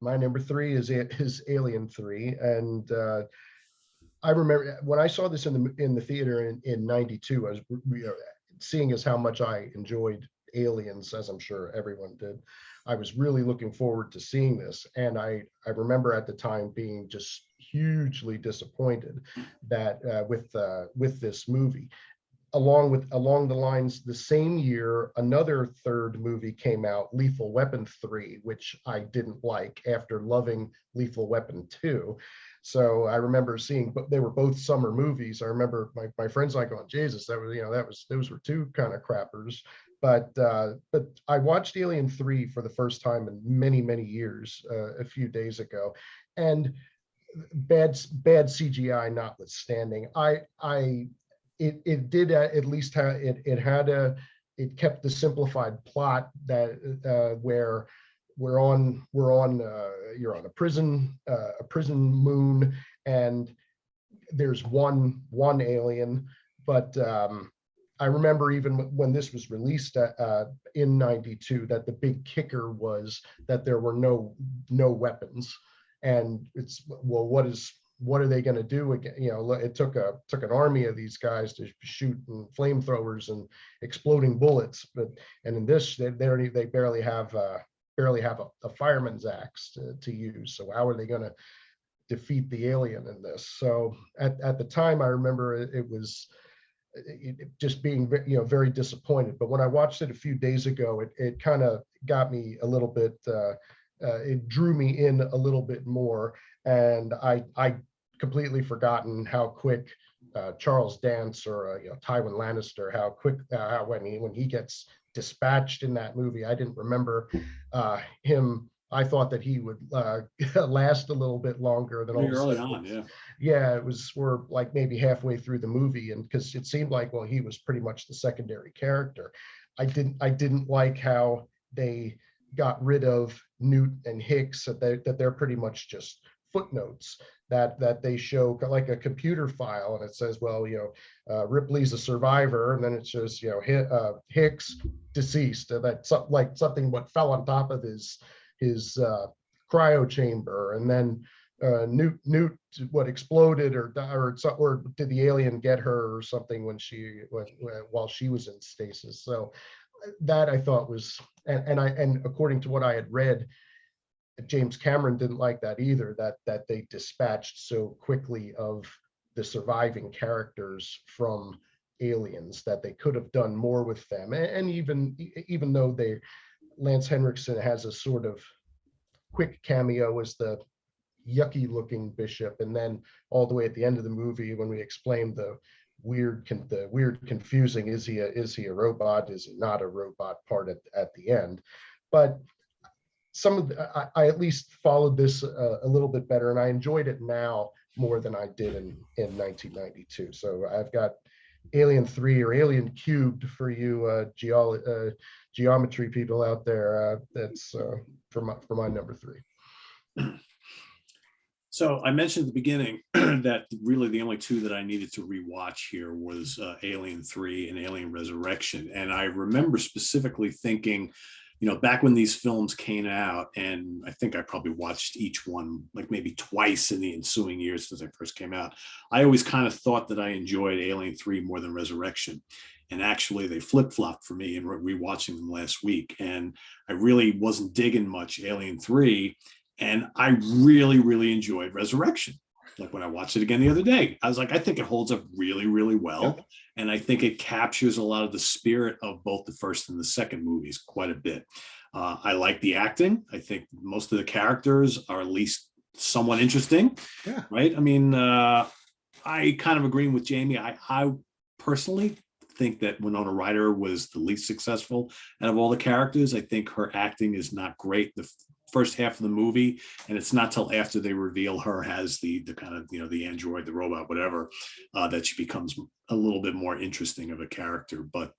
My number 3 is Alien 3. And I remember when I saw this in the theater in 92, I was seeing as how much I enjoyed Aliens, as I'm sure everyone did. I was really looking forward to seeing this, and I remember at the time being just hugely disappointed that with this movie. Along the lines, the same year, another 3rd movie came out, Lethal Weapon 3, which I didn't like after loving Lethal Weapon 2. So I remember seeing, but they were both summer movies. I remember my friends like going, Jesus, those were 2 kind of crappers. But I watched Alien 3 for the first time in many, many years a few days ago, and bad CGI notwithstanding, it did at least have it kept the simplified plot that where you're on a prison moon, and there's one alien, but I remember even when this was released in 92, that the big kicker was that there were no weapons. And it's, well, what is what are they going to do again? It took an army of these guys to shoot flamethrowers and exploding bullets, and in this they barely have a fireman's axe to use. So how are they going to defeat the alien in this? So at the time, I remember it was just being very disappointed. But when I watched it a few days ago, it kind of got me a little bit. It drew me in a little bit more, and I completely forgotten how quick Charles Dance or Tywin Lannister, how quick when he gets dispatched in that movie. I didn't remember him. I thought that he would last a little bit longer than all early on. Yeah, we're like maybe halfway through the movie, and because it seemed like, well, he was pretty much the secondary character. I didn't like how they got rid of Newt and Hicks, that they're pretty much just footnotes that they show like a computer file, and it says, well, Ripley's a survivor, and then it shows Hicks deceased. That's like something what fell on top of his cryo chamber, and then Newt what exploded or did the alien get her or something while she was in stasis. So that I thought was, and according to what I had read, James Cameron didn't like that either, that they dispatched so quickly of the surviving characters from Aliens, that they could have done more with them. And even though Lance Henriksen has a sort of quick cameo as the yucky looking bishop, and then all the way at the end of the movie when we explain the weird confusing, is he a robot, is he not a robot part at the end. But I at least followed this a little bit better, and I enjoyed it now more than I did in 1992. So I've got Alien 3 or Alien Cubed for you geometry people out there. That's for my number 3. So I mentioned at the beginning that really the only two that I needed to rewatch here was Alien 3 and Alien Resurrection. And I remember specifically thinking, back when these films came out, and I think I probably watched each one like maybe twice in the ensuing years since they first came out, I always kind of thought that I enjoyed Alien 3 more than Resurrection. And actually they flip-flopped for me in rewatching them last week. And I really wasn't digging much Alien 3. And I really, really enjoyed Resurrection. Like when I watched it again the other day, I was like, I think it holds up really, really well. Yep. And I think it captures a lot of the spirit of both the first and the second movies quite a bit. I like the acting. I think most of the characters are at least somewhat interesting. Yeah. Right. I mean, I kind of agree with Jamie. I personally think that Winona Ryder was the least successful out of all the characters. I think her acting is not great the first half of the movie, and it's not till after they reveal her as the kind of the android, the robot, whatever, that she becomes a little bit more interesting of a character. But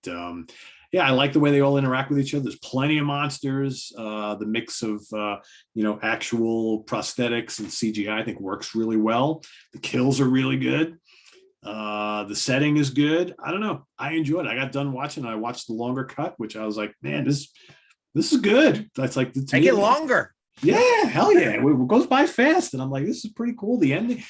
yeah, I like the way they all interact with each other. There's plenty of monsters. The mix of actual prosthetics and CGI I think works really well. The kills are really good. The setting is good. I don't know. I enjoyed it. I got done watching. I watched the longer cut, which I was like, man, this is good. That's like make it longer. Yeah, hell yeah. It goes by fast. And I'm like, this is pretty cool. The ending,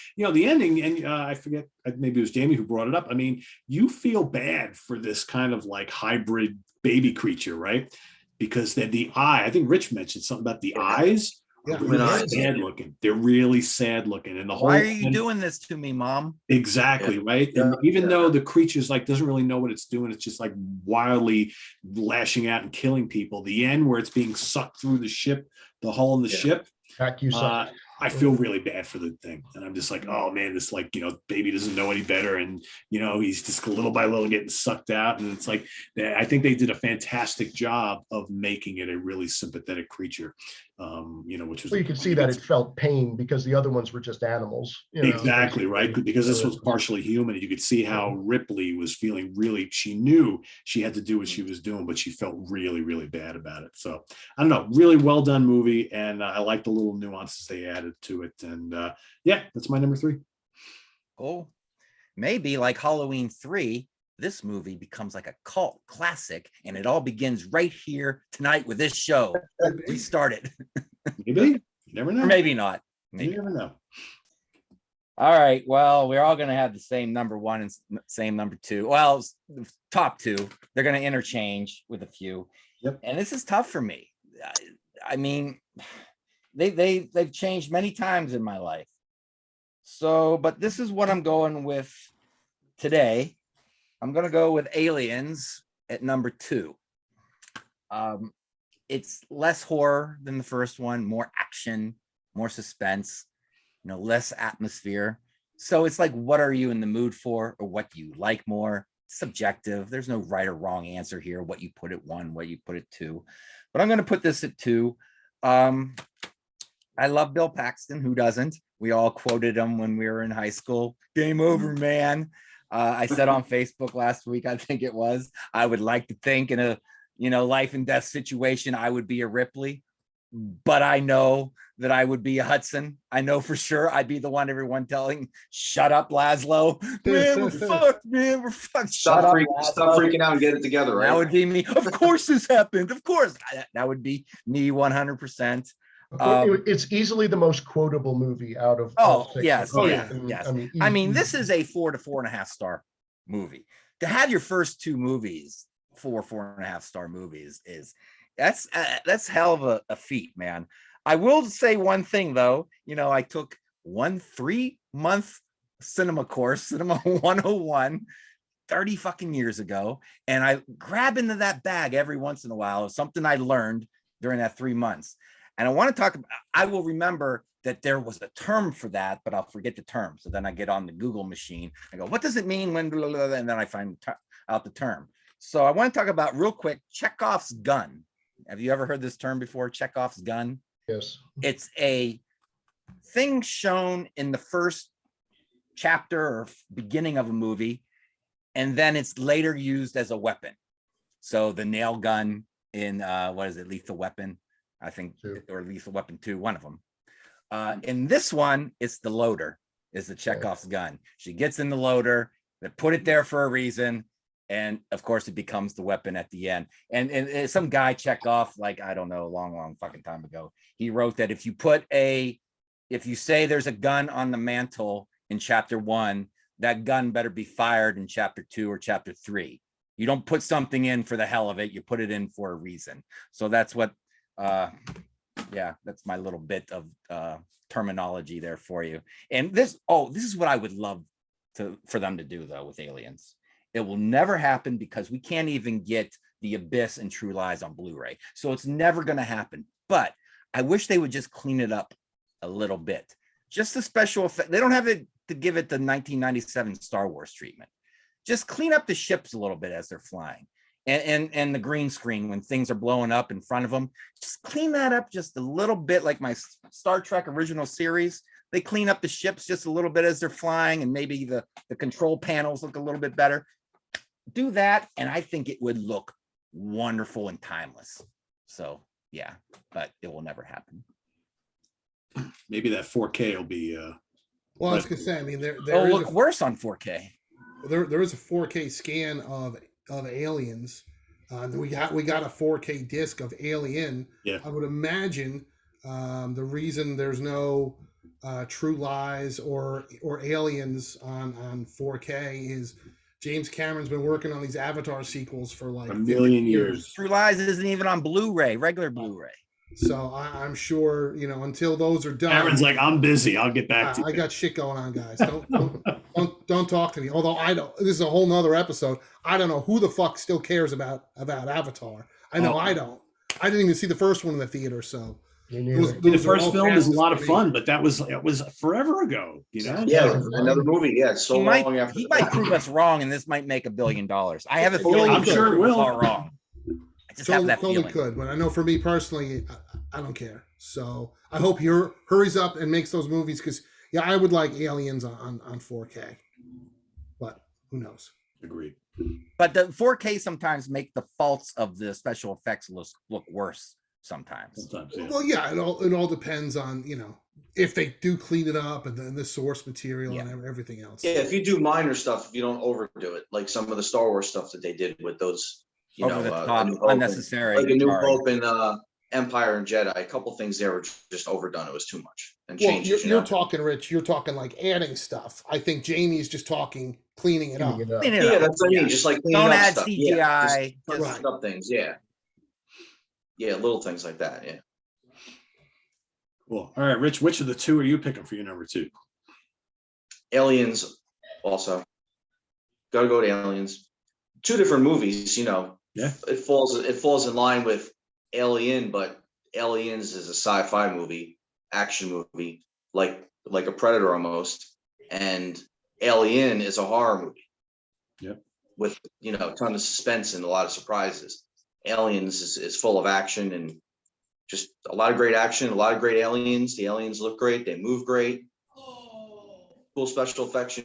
and I forget, maybe it was Jamie who brought it up. I mean, you feel bad for this kind of like hybrid baby creature, right? Because the eye, I think Rich mentioned something about the eyes. Yeah, really sad looking. They're really sad looking. And the whole why are you doing this to me, Mom? Exactly, right? Yeah. And even though the creature's like doesn't really know what it's doing, it's just like wildly lashing out and killing people. The end where it's being sucked through the ship, the hole in the ship. I feel really bad for the thing. And I'm just like, oh man, this baby doesn't know any better. And, he's just little by little getting sucked out. And it's like, I think they did a fantastic job of making it a really sympathetic creature, which was. Well, you could see that it felt pain because the other ones were just animals. Exactly, right? Because this was partially human. You could see how Ripley was feeling really, she knew she had to do what she was doing, but she felt really, really bad about it. So I don't know, really well done movie. And I like the little nuances they added to it. And yeah, that's my number 3. Oh, maybe like Halloween 3, this movie becomes like a cult classic, and it all begins right here tonight with this show. We started. Maybe. You never know. Or maybe not. You never know. All right. Well, we're all going to have the same number one and same number two. Well, top two. They're going to interchange with a few. Yep. And this is tough for me. I mean, they've changed many times in my life. So, but this is what I'm going with today. I'm going to go with Aliens at number 2. It's less horror than the first one, more action, more suspense, less atmosphere. So it's like, what are you in the mood for, or what do you like more? Subjective. There's no right or wrong answer here. What you put at 1, what you put at 2. But I'm going to put this at 2. I love Bill Paxton. Who doesn't? We all quoted him when we were in high school. Game over, man. I said on Facebook last week, I think it was, I would like to think in a life and death situation, I would be a Ripley, but I know that I would be a Hudson. I know for sure I'd be the one everyone telling, shut up, Laszlo. Man, we're fucked, man. We're fucked. Stop freaking out and get it together, right? That would be me. Of course this happened. Of course. That would be me 100%. It's easily the most quotable movie out of all 6. Yes. Yes. I mean, this is a 4 to 4.5 star movie. To have your first 2 movies 4.5 star movies that's hell of a feat, man. I will say one thing though, I took 3-month cinema course, Cinema 101, 30 fucking years ago, and I grab into that bag every once in a while of something I learned during that 3 months. And I want to talk about, I will remember that there was a term for that, but I'll forget the term. So then I get on the Google machine. I go, what does it mean when, blah, blah, blah, and then I find out the term. So I want to talk about real quick, Chekhov's gun. Have you ever heard this term before? Chekhov's gun? Yes. It's a thing shown in the first chapter or beginning of a movie, and then it's later used as a weapon. So the nail gun in, Lethal Weapon, I think, or Lethal Weapon 2, one of them. In this one, it's the loader, is the Chekhov's gun. She gets in the loader, they put it there for a reason. And of course, it becomes the weapon at the end. And some guy Chekhov, like, I don't know, a long fucking time ago, he wrote that if you say there's a gun on the mantle in chapter 1, that gun better be fired in chapter 2 or chapter 3. You don't put something in for the hell of it. You put it in for a reason. So that's what, that's my little bit of terminology there for you. And this is what I would love for them to do though with Aliens. It will never happen because we can't even get The Abyss and True Lies on Blu-ray. So it's never going to happen. But I wish they would just clean it up a little bit. Just the special effect. They don't have to give it the 1997 Star Wars treatment. Just clean up the ships a little bit as they're flying. And the green screen when things are blowing up in front of them. Just clean that up just a little bit, like my Star Trek original series. They clean up the ships just a little bit as they're flying, and maybe the control panels look a little bit better. Do that, and I think it would look wonderful and timeless. So yeah, but it will never happen. Maybe that 4K will be well, I was gonna say, I mean, it'll look worse on 4K. There is a 4K scan of Aliens. We got a 4K disc of Alien. Yeah. I would imagine the reason there's no True Lies or Aliens on 4K is James Cameron's been working on these Avatar sequels for like a million years. True Lies isn't even on Blu-ray, regular Blu-ray. So I'm sure, until those are done. Cameron's like, I'm busy. I'll get back to you. I got shit going on, guys. Don't talk to me. Although I don't. This is a whole nother episode. I don't know who the fuck still cares about Avatar. I know I don't. I didn't even see the first one in the theater, so. The first film is a lot of fun, but it was forever ago, Yeah, another movie. Yeah, it's so long after. He might prove us wrong, and this might make $1 billion. I have a feeling. I'm sure it will. All wrong. I just have that feeling. Could, but I know for me personally, I don't care. So I hope he hurries up and makes those movies because I would like Aliens on 4K, but who knows? Agreed. But the 4K sometimes make the faults of the special effects look worse. Sometimes yeah. Well, yeah, it all depends on if they do clean it up and the source material and everything else. Yeah, if you do minor stuff, if you don't overdo it, like some of the Star Wars stuff that they did with those, unnecessary, like A New Hope Empire and Jedi, a couple things there were just overdone. It was too much and Well, changes. you're talking, Rich. You're talking like adding stuff. I think Jamie's just talking cleaning it up. Cleaning it up. Clean it Yeah, up. that's what I mean. Just like cleaning Don't up add stuff. CGI. Yeah, just Just- touching up things. Yeah, yeah, little things like that. Yeah. Cool. All right, Rich, which of the two are you picking for your number two? Aliens, also. Gotta go to Aliens. Two different movies, you know. Yeah. It falls in line with Alien, but Aliens is a sci-fi movie, action movie, like a Predator almost, and Alien is a horror movie. Yep. With a ton of suspense and a lot of surprises. Aliens is full of action and just a lot of great action, a lot of great aliens. The aliens look great, they move great. Cool special effects,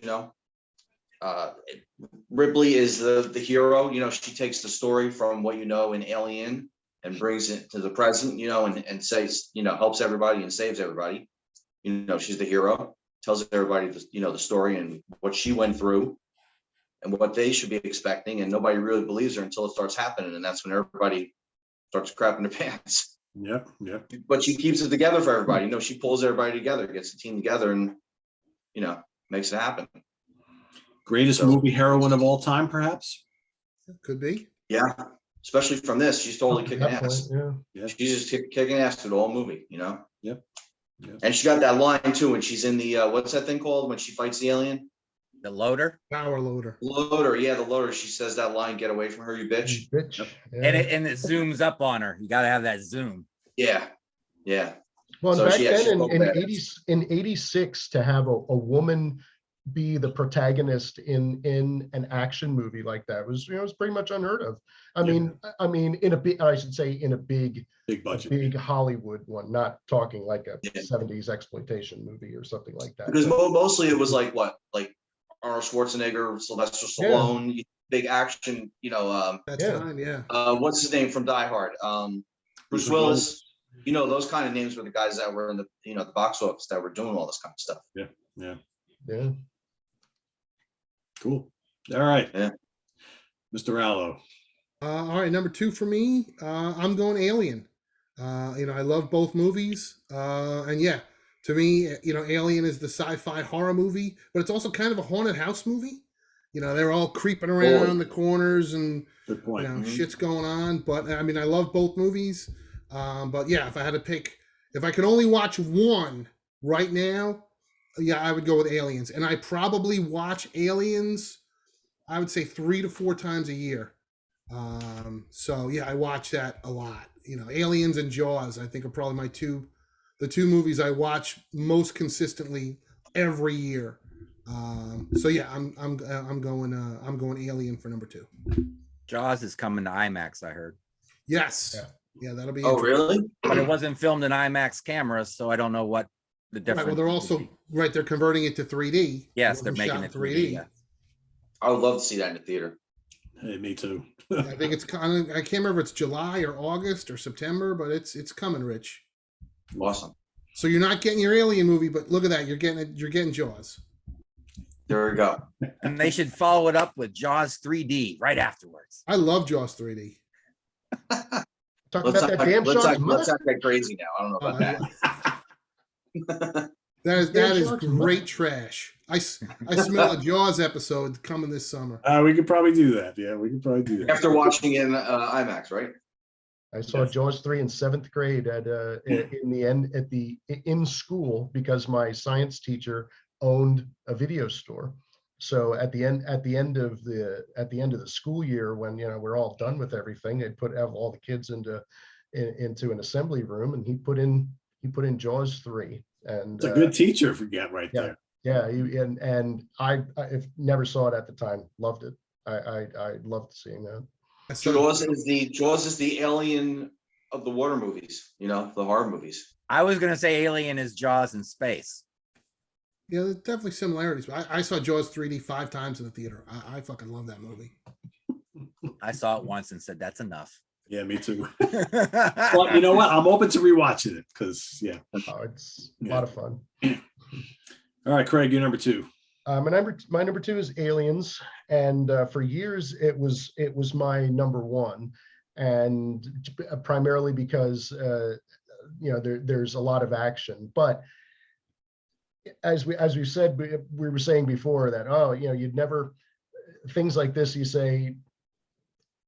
Ripley is the hero. She takes the story from what in Alien and brings it to the present, and says, helps everybody and saves everybody. She's the hero, tells everybody the story and what she went through and what they should be expecting, and nobody really believes her until it starts happening, and that's when everybody starts crapping their pants. Yep. But she keeps it together for everybody. She pulls everybody together, gets the team together, and makes it happen. Greatest movie heroine of all time, perhaps? Could be. Yeah, especially from this, she's totally At kicking that ass. point, yeah. Yeah. She's just kicking ass through the whole movie, Yep. And she got that line too when she's in the what's that thing called when she fights the alien? The loader. Power loader. Loader, yeah, the loader. She says that line, "Get away from her, you bitch." Bitch. Yep. Yeah. And it zooms up on her. You got to have that zoom. Yeah, yeah. Well, So back she then actually in, felt in bad. 80, in 86, to have a woman be the protagonist in an action movie like that was pretty much unheard of. I Yeah. mean in a big, I should say, in a big Budget. big Hollywood one, not talking like a Yeah. 70s exploitation movie or something like that. Because But- mostly it was like Arnold Schwarzenegger, Sylvester Stallone, big action. That Yeah. time, yeah. What's his name from Die Hard? Bruce Willis. Those kind of names were the guys that were in the the box office that were doing all this kind of stuff. Yeah. yeah. Cool. All right. Yeah. Mr. Laszlo. All right, number two for me, I'm going Alien. I love both movies. And yeah, to me, Alien is the sci-fi horror movie, but it's also kind of a haunted house movie. They're all creeping around the corners and Good point. Mhm. shit's going on. But I mean, I love both movies. But yeah, if I had to pick, if I could only watch one right now, yeah, I would go with Aliens. And I probably watch Aliens, I would say 3 to 4 times a year. So yeah, I watch that a lot. Aliens and Jaws, I think, are probably the two movies I watch most consistently every year. So yeah, I'm going Alien for number 2. Jaws is coming to IMAX, I heard. Yes. Yeah. Yeah, that'll be Oh, interesting. really? But it wasn't filmed in IMAX cameras, so I don't know what the Right, difference. well, they're would also be. they're converting it to 3D. Yes, It they're wasn't making shot it in 3D. Yeah. I would love to see that in the theater. Hey, me too. I think it's kind of, I can't remember if it's July or August or September, but it's coming, Rich. Awesome. So you're not getting your Alien movie, but look at that, you're getting Jaws. There we go. And they should follow it up with Jaws 3D right afterwards. I love Jaws 3D. Talk Let's about not, that damn let's, shark's not, let's mother. not get crazy now. I don't know Oh, about I that. love- that is Damn shark's great mother. trash. I smell a Jaws episode coming this summer. We could probably do that. Yeah, we could probably do that. After watching in IMAX, right? I saw Yes. Jaws 3 in 7th grade in school because my science teacher owned a video store. So at the end of the school year, when we're all done with everything, they'd have all the kids into an assembly room, and he put in Jaws 3. And It's a good teacher if we get right yeah. there. yeah, and I never saw it at the time. Loved it. I loved seeing that. I saw- Jaws is the alien of the water movies, the horror movies. I was gonna say Alien is Jaws in space. Yeah, there's definitely similarities. I saw Jaws 3D 5 times in the theater. I fucking love that movie. I saw it once and said that's enough. Yeah, me too. Well, you know what? I'm open to rewatching it because, yeah. Oh, it's a Yeah. lot of fun. All right, Craig, you're number 2. My number 2 is Aliens, and for years it was my number 1. and primarily because there's a lot of action. But as we said, we were saying before that, you'd never, things like this, you say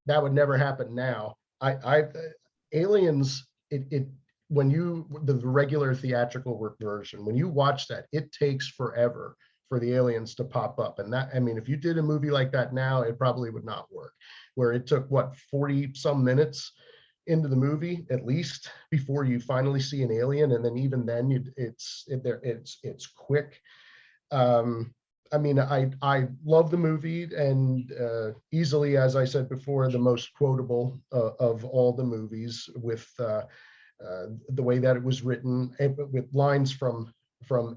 that would never happen now. Aliens, when the regular theatrical version, when you watch that, it takes forever for the aliens to pop up. And that, I mean, if you did a movie like that now, it probably would not work. Where it took, what, 40 some minutes into the movie at least before you finally see an alien, and then even then it's quick. I mean, I love the movie, and easily, as I said before, the most quotable of all the movies, with the way that it was written, with lines from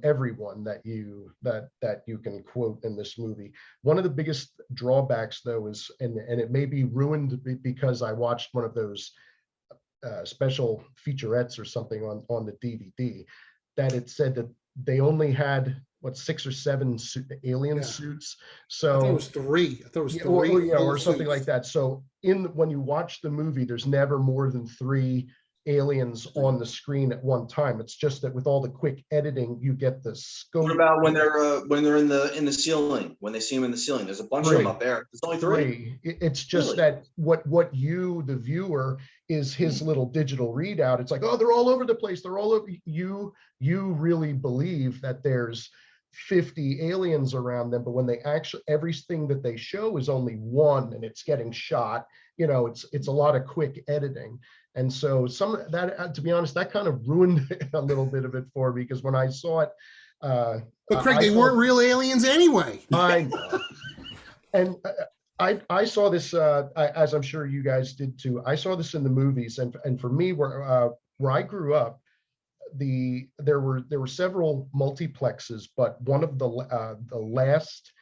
everyone that you can quote in this movie. One of the biggest drawbacks, though, is, and it may be ruined because I watched one of those special featurettes or something on the DVD, that it said that they only had, what, 6 or 7 alien suits. So I thought it was 3. I thought it was 3 or something like that. So when you watch the movie, there's never more than 3 aliens on the screen at one time. It's just that with all the quick editing, you get the scope. What about when they're in the ceiling? When they see them in the ceiling, there's a bunch of them up there. It's only 3. It's just Really? that what you, the viewer, is his little digital readout. It's like, oh, they're all over the place. They're all over. You really believe that there's 50 aliens around them, but when they actually, everything that they show is only 1, and it's getting shot. It's a lot of quick editing. And so some of that, to be honest, that kind of ruined a little bit of it for me, because when I saw it, but Craig, they weren't real aliens anyway. I know. And I saw this, as I'm sure you guys did too. I saw this in the movies, and for me, where I grew up, there were several multiplexes, but one of the last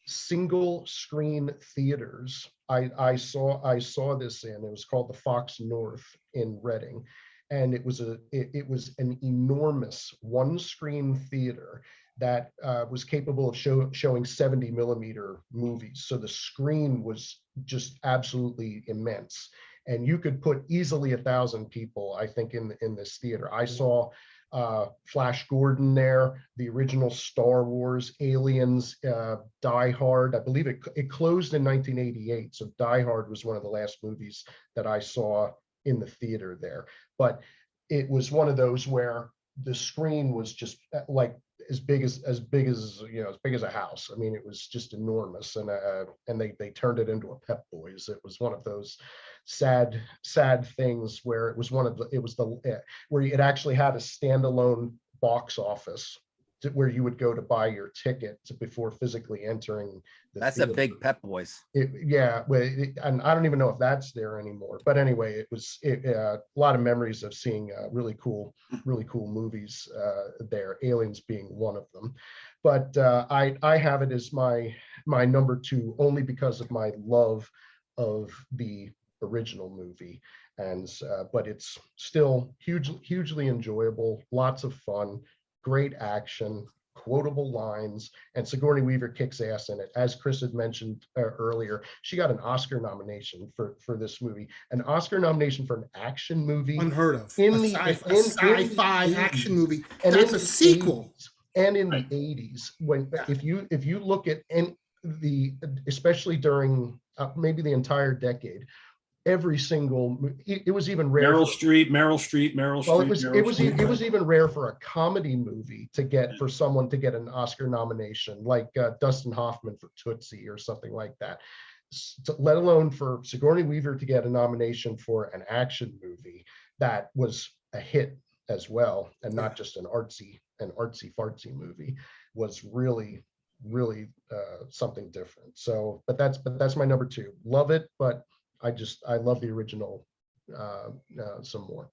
single screen theaters I saw this in, it was called the Fox North in Reading, and it was an enormous 1-screen theater that was capable of showing 70 millimeter movies. So the screen was just absolutely immense, and you could put easily 1,000 people, I think, in this theater. I saw Flash Gordon there, the original Star Wars, Aliens, Die Hard. I believe it closed in 1988, so Die Hard was one of the last movies that I saw in the theater there. But it was one of those where the screen was just like as big as a house. I mean, it was just enormous, and they turned it into a Pep Boys. It was one of those sad things where where it actually had a standalone box office where you would go to buy your ticket before physically entering the That's theater. a big Pep Boys. And I don't even know if that's there anymore. But anyway, it was a lot of memories of seeing really cool movies there. Aliens being one of them. But I have it as my number 2 only because of my love of the original movie, and but it's still hugely enjoyable, lots of fun, great action, quotable lines, and Sigourney Weaver kicks ass in it. As Chris had mentioned earlier, she got an Oscar nomination for this movie, an Oscar nomination for an action movie, Unheard of. In A the sci-fi in action movie. and That's in a the sequel. 80s, and in the 80s, when if you look at especially during maybe the entire decade, every single, it was even rare. Meryl Streep. Well, it was even rare for a comedy movie for someone to get an Oscar nomination, like Dustin Hoffman for Tootsie or something like that. Let alone for Sigourney Weaver to get a nomination for an action movie that was a hit as well, and not just an artsy fartsy movie, was really something different. So, but that's my number 2. Love it, but I love the original some more.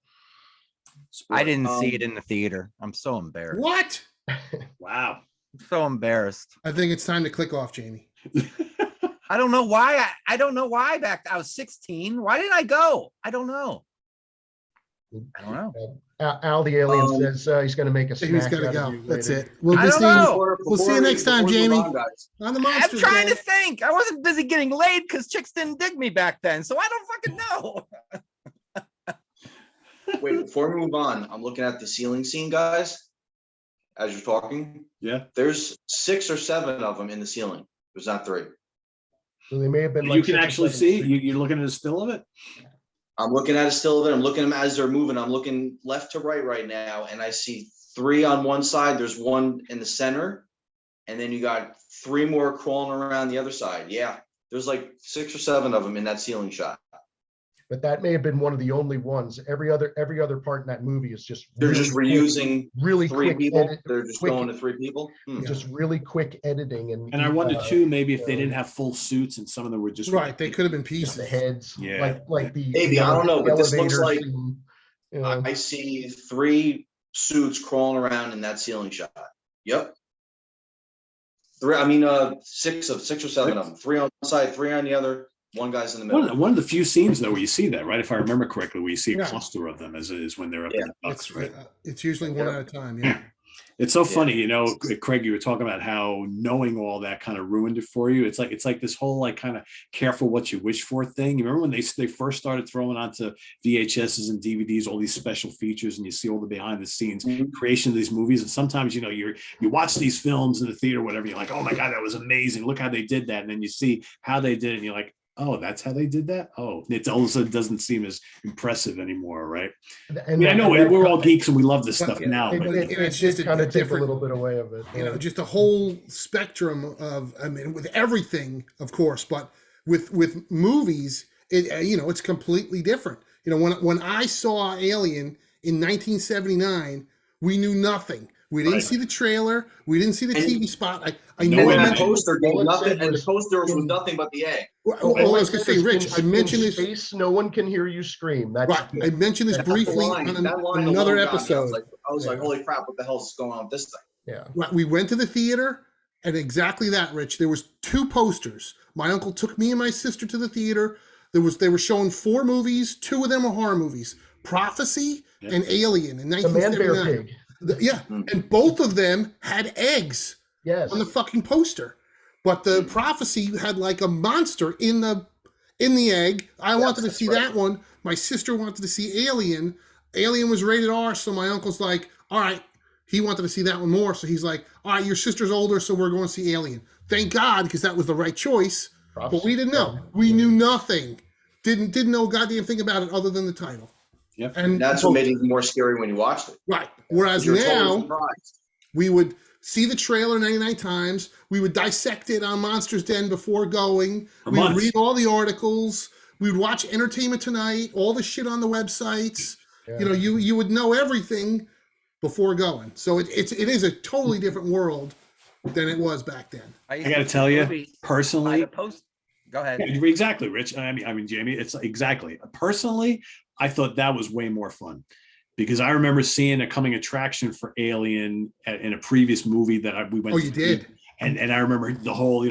I didn't see it in the theater. I'm so embarrassed. What? Wow. I'm so embarrassed. I think it's time to click off, Jamie. I don't know why. I don't know why I was 16. Why didn't I go? I don't know. Al the alien says he's going to make a He's snack. got to out of go. you That's later. it. We'll I be don't seeing. know. We'll see you next time, before we move Jamie. on, guys. On the I'm Monsters. trying to Ball. think. I wasn't busy getting laid because chicks didn't dig me back then, so I don't fucking know. Wait, before we move on, I'm looking at the ceiling scene, guys. As you're talking, Yeah. there's 6 or 7 of them in the ceiling. There's not 3. So they may have been. You like can 6 or actually 7 see. scenes. You're looking at a still of it. I'm looking at a still of it. I'm looking at them as they're moving. I'm looking left to right now, and I see 3 on one side. There's 1 in the center, and then you got 3 more crawling around the other side. Yeah, there's like 6 or 7 of them in that ceiling shot. But that may have been one of the only ones. Every other part in that movie is just They're just reusing really 3 quick people. edit, They're just quick- going to 3 people. just really quick editing And I wonder too, maybe if they uh, didn't have full suits and some of them were just Right, they could have been just the pieces. heads, Yeah. like the Maybe, I don't know, but this looks elevator like- scene, you know. I see 3 suits crawling around in that ceiling shot. Yep. 6 or 7 of them. 3 on one side, 3 on the other. 1 guy's in the middle. one of the few scenes though where you see that, right? If I remember correctly, where you see a Yeah. cluster of them is when they're up Yeah. in the ducks, right? It's usually one at a time. Yeah. It's so funny, you know, Craig, you were talking about how knowing all that kind of ruined it for you. It's like this whole like kind of careful what you wish for thing. You remember when they first started throwing onto VHSs and DVDs all these special features, and you see all the behind the scenes creation of these movies. And sometimes, you know, you watch these films in the theater, whatever, you're like, oh my God, that was amazing. Look how they did that. And then you see how they did it, and you're like, oh, that's how they did that. Oh, it all of a sudden doesn't seem as impressive anymore, right? I mean, I know we're all geeks and we love this stuff now, but it's just a kind of take a different- little bit away of it. You know, just a whole spectrum of, I mean, with everything, of course, but with movies, it's completely different. You know, when I saw Alien in 1979, we knew nothing. We didn't Right. see the trailer. We didn't see the And- TV spot. I No know I way. And the mentioned. poster did all it nothing, said and the was poster was in- nothing but the egg. Well, All I was it going to said say, is Rich, I in mentioned this. space, no one can hear you scream. That's Right, I mentioned this That's the briefly Line, on that line another alone got me. episode. I was like, holy crap, what the hell is going on with this thing? yeah. Right, we went to the theater, and exactly that, Rich. There was 2 posters. My uncle took me and my sister to the theater. They were showing 4 movies. 2 of them were horror movies: Prophecy Yep. and Alien in The man bear 1979. pig. Yeah, and both of them had eggs Yes. on the fucking poster, but the Prophecy had like a monster in the egg. I wanted to that's see right. that one. My sister wanted to see Alien. Alien was rated R, so my uncle's like, all right. He wanted to see that one more, so he's like, all right, your sister's older, so we're going to see Alien. Thank God, because that was the right choice. But we didn't know. We knew nothing. Didn't know a goddamn thing about it other than the title. Yep. And That's what made it even more scary when you watched it. right. Whereas You're totally now surprised. we would see the trailer 99 times. We would dissect it on Monsters Den before going. For We would months. read all the articles. We would watch Entertainment Tonight, all the shit on the websites. Yeah. You know, you would know everything before going. So it is a totally different world than it was back then. used I got to see tell you, movies by personally, the post. Go ahead. exactly, Rich. I mean, Jamie, it's exactly. Personally, I thought that was way more fun because I remember seeing a coming attraction for Alien in a previous movie that we went. Oh, you did? And I remember the whole,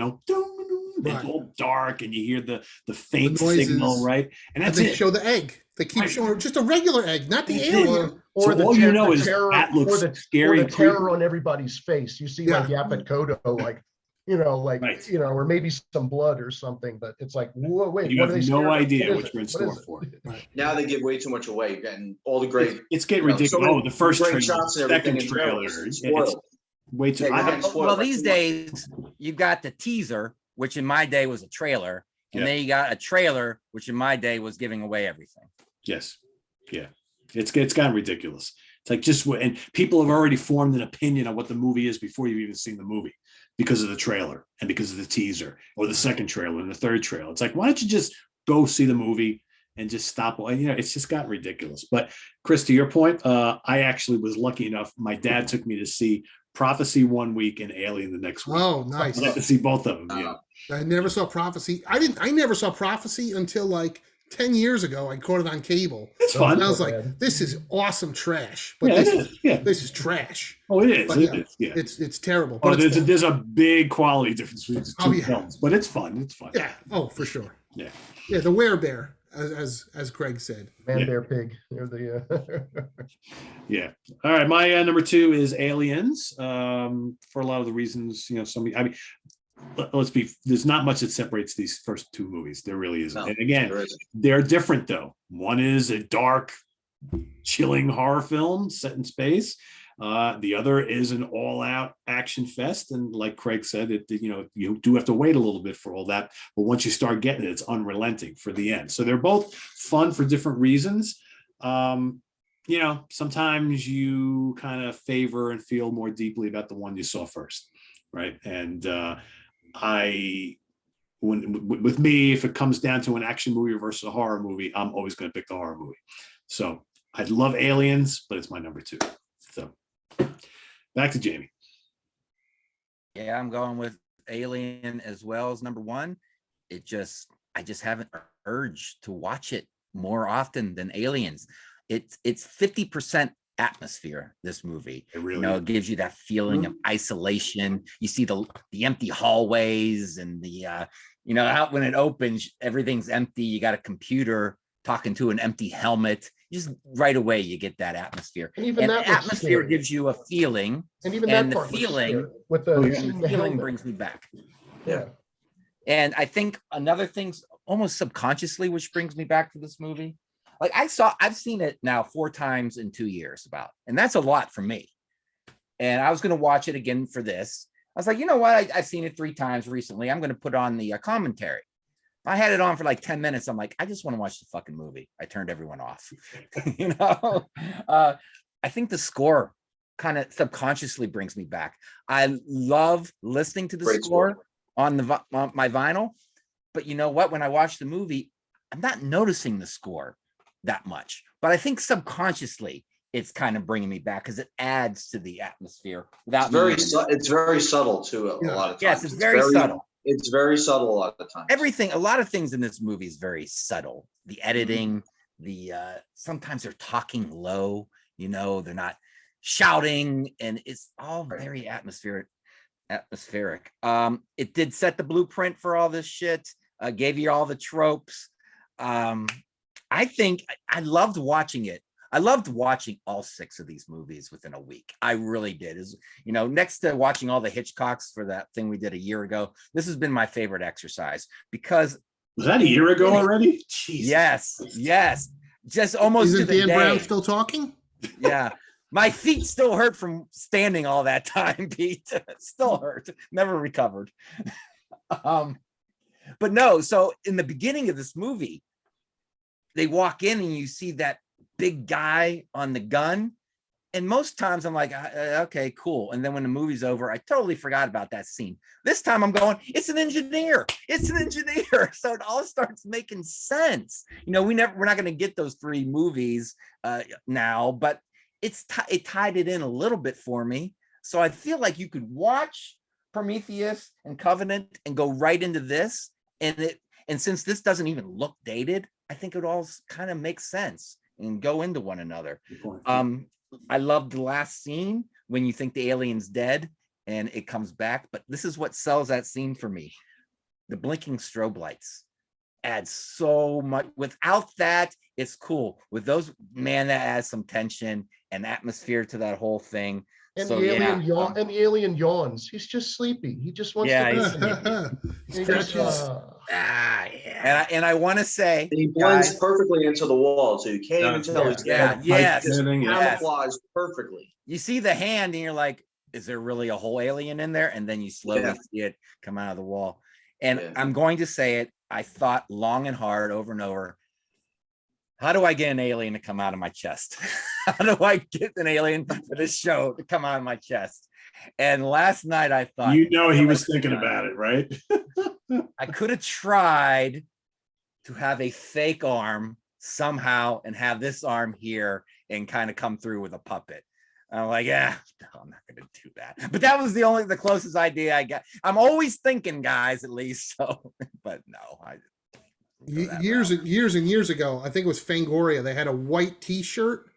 Right. it's all dark, and you hear the faint The noises. signal, right? And And that's they it. show the egg. They keep Right. showing just a regular egg, not the That's it. alien. Or So all you know the is that looks or scary the and creepy. terror on everybody's face. You see like Yaphet Kotto, like, Right. or maybe some blood or something, but it's like, whoa, wait, You what have are they no scared of? idea What what is you're in it? store What is it? for. Now they give way too much away. You're getting all the great, It's getting you know, ridiculous. so many the first great trailer, shots and everything second in trailer, trailers. it's Spoiled. way too. Yeah, I you're have, getting spoiled Well, by these too much. days you got the teaser, which in my day was a trailer, and Yeah. then you got a trailer, which in my day was giving away everything. yes, yeah, it's gotten ridiculous. It's like and people have already formed an opinion on what the movie is before you've even seen the movie because of the trailer and because of the teaser or the second trailer and the third trailer. It's like, why don't you just go see the movie and just stop? It's just gotten ridiculous. But Chris, to your point, I actually was lucky enough. My dad took me to see Prophecy one week and Alien the next week. Oh, nice. I got to see both of them. Yeah. I never saw Prophecy. I never saw Prophecy until like 10 years ago. I caught it on cable. It's Oh, fun. And I was so like, bad. this is awesome trash. But Yeah, this it is is. Yeah. this is trash. Oh, it is. But It yeah, is. Yeah. It's terrible. Oh, But it's fun. there's a big quality difference between the two Oh, yeah. films, but it's fun. It's fun. Yeah. Oh, for sure. Yeah. Yeah, the werebear. as Craig said. Man, Yeah. bear, pig. They're the Yeah. All right. My number 2 is Aliens. For a lot of the reasons, I mean, there's not much that separates these first 2 movies. There really isn't. No, And again, there isn't. they're different though. One is a dark, chilling horror film set in space. The other is an all-out action fest, and like Craig said, you do have to wait a little bit for all that, but once you start getting it, it's unrelenting for the end. So they're both fun for different reasons. Sometimes you kind of favor and feel more deeply about the one you saw first, right? And with me, if it comes down to an action movie versus a horror movie, I'm always going to pick the horror movie. So I love Aliens, but it's my number 2. So back to Jamie. Yeah, I'm going with Alien as well as number 1. I just haven't urged to watch it more often than Aliens. It's 50% atmosphere, this movie. It really it gives you that feeling of isolation. You see the empty hallways and the out when it opens, everything's empty. You got a computer talking to an empty helmet. Just right away you get that atmosphere. and even that looks atmosphere scary. gives you a feeling. And even and that the part looks feeling- scary with the, Oh, yeah. seeing The the feeling helmet. brings me back. Yeah. And I think another thing's almost subconsciously, which brings me back to this movie. Like I've seen it now 4 times in 2 years and that's a lot for me. And I was going to watch it again for this. I was like, you know what? I've seen it 3 times recently. I'm going to put on the commentary. I had it on for like 10 minutes. I'm like, I just want to watch the fucking movie. I turned everyone off. I think the score kind of subconsciously brings me back. I love listening to the Great score score. on my vinyl, but you know what? When I watch the movie, I'm not noticing the score that much, but I think subconsciously it's kind of bringing me back because it adds to the atmosphere. Without It's very subtle too. A lot of times. Yes, it's very subtle. It's very subtle a lot of times. A lot of things in this movie is very subtle. The editing, the sometimes they're talking low, they're not shouting, and it's all very atmospheric. It did set the blueprint for all this shit, gave you all the tropes. I think I loved watching it. I loved watching all 6 of these movies within a week. I really did. Next to watching all the Hitchcocks for that thing we did a year ago, this has been my favorite exercise because Was that a year ago already? Jesus. Yes. Just almost Isn't to the Dan day. Brown still talking? Yeah. My feet still hurt from standing all that time, Pete. Still hurt. Never recovered. But no, so in the beginning of this movie, they walk in and you see that big guy on the gun. And most times I'm like, okay, cool. And then when the movie's over, I totally forgot about that scene. This time I'm going, it's an engineer. It's an engineer. So it all starts making sense. We're not going to get those 3 movies now, but it tied it in a little bit for me. So I feel like you could watch Prometheus and Covenant and go right into this. And since this doesn't even look dated, I think it all kind of makes sense and go into one another. I love the last scene when you think the alien's dead and it comes back, but this is what sells that scene for me. The blinking strobe lights add so much. Without that, it's cool. With those, man, that adds some tension and atmosphere to that whole thing. And So, the alien yeah, and the alien yawns. He's just sleepy. He just wants Yeah, to he's sleep. He just, yeah. And I want to say, And he blends guys, perfectly into the wall, so you can't even tell he's yeah, dead. yes, Just yes. camouflage perfectly. You see the hand and you're like, is there really a whole alien in there? And then you slowly see it come out of the wall. And I'm going to say it. I thought long and hard over and over. How do I get an alien to come out of my chest? How do I get an alien for this show to come out of my chest? And last night I thought, he was thinking about it, right? I could have tried to have a fake arm somehow and have this arm here and kind of come through with a puppet. I'm like, no, I'm not going to do that. But that was the closest idea I got. I'm always thinking, guys, at least. So, but no, years and years ago, I think it was Fangoria. They had a white T-shirt,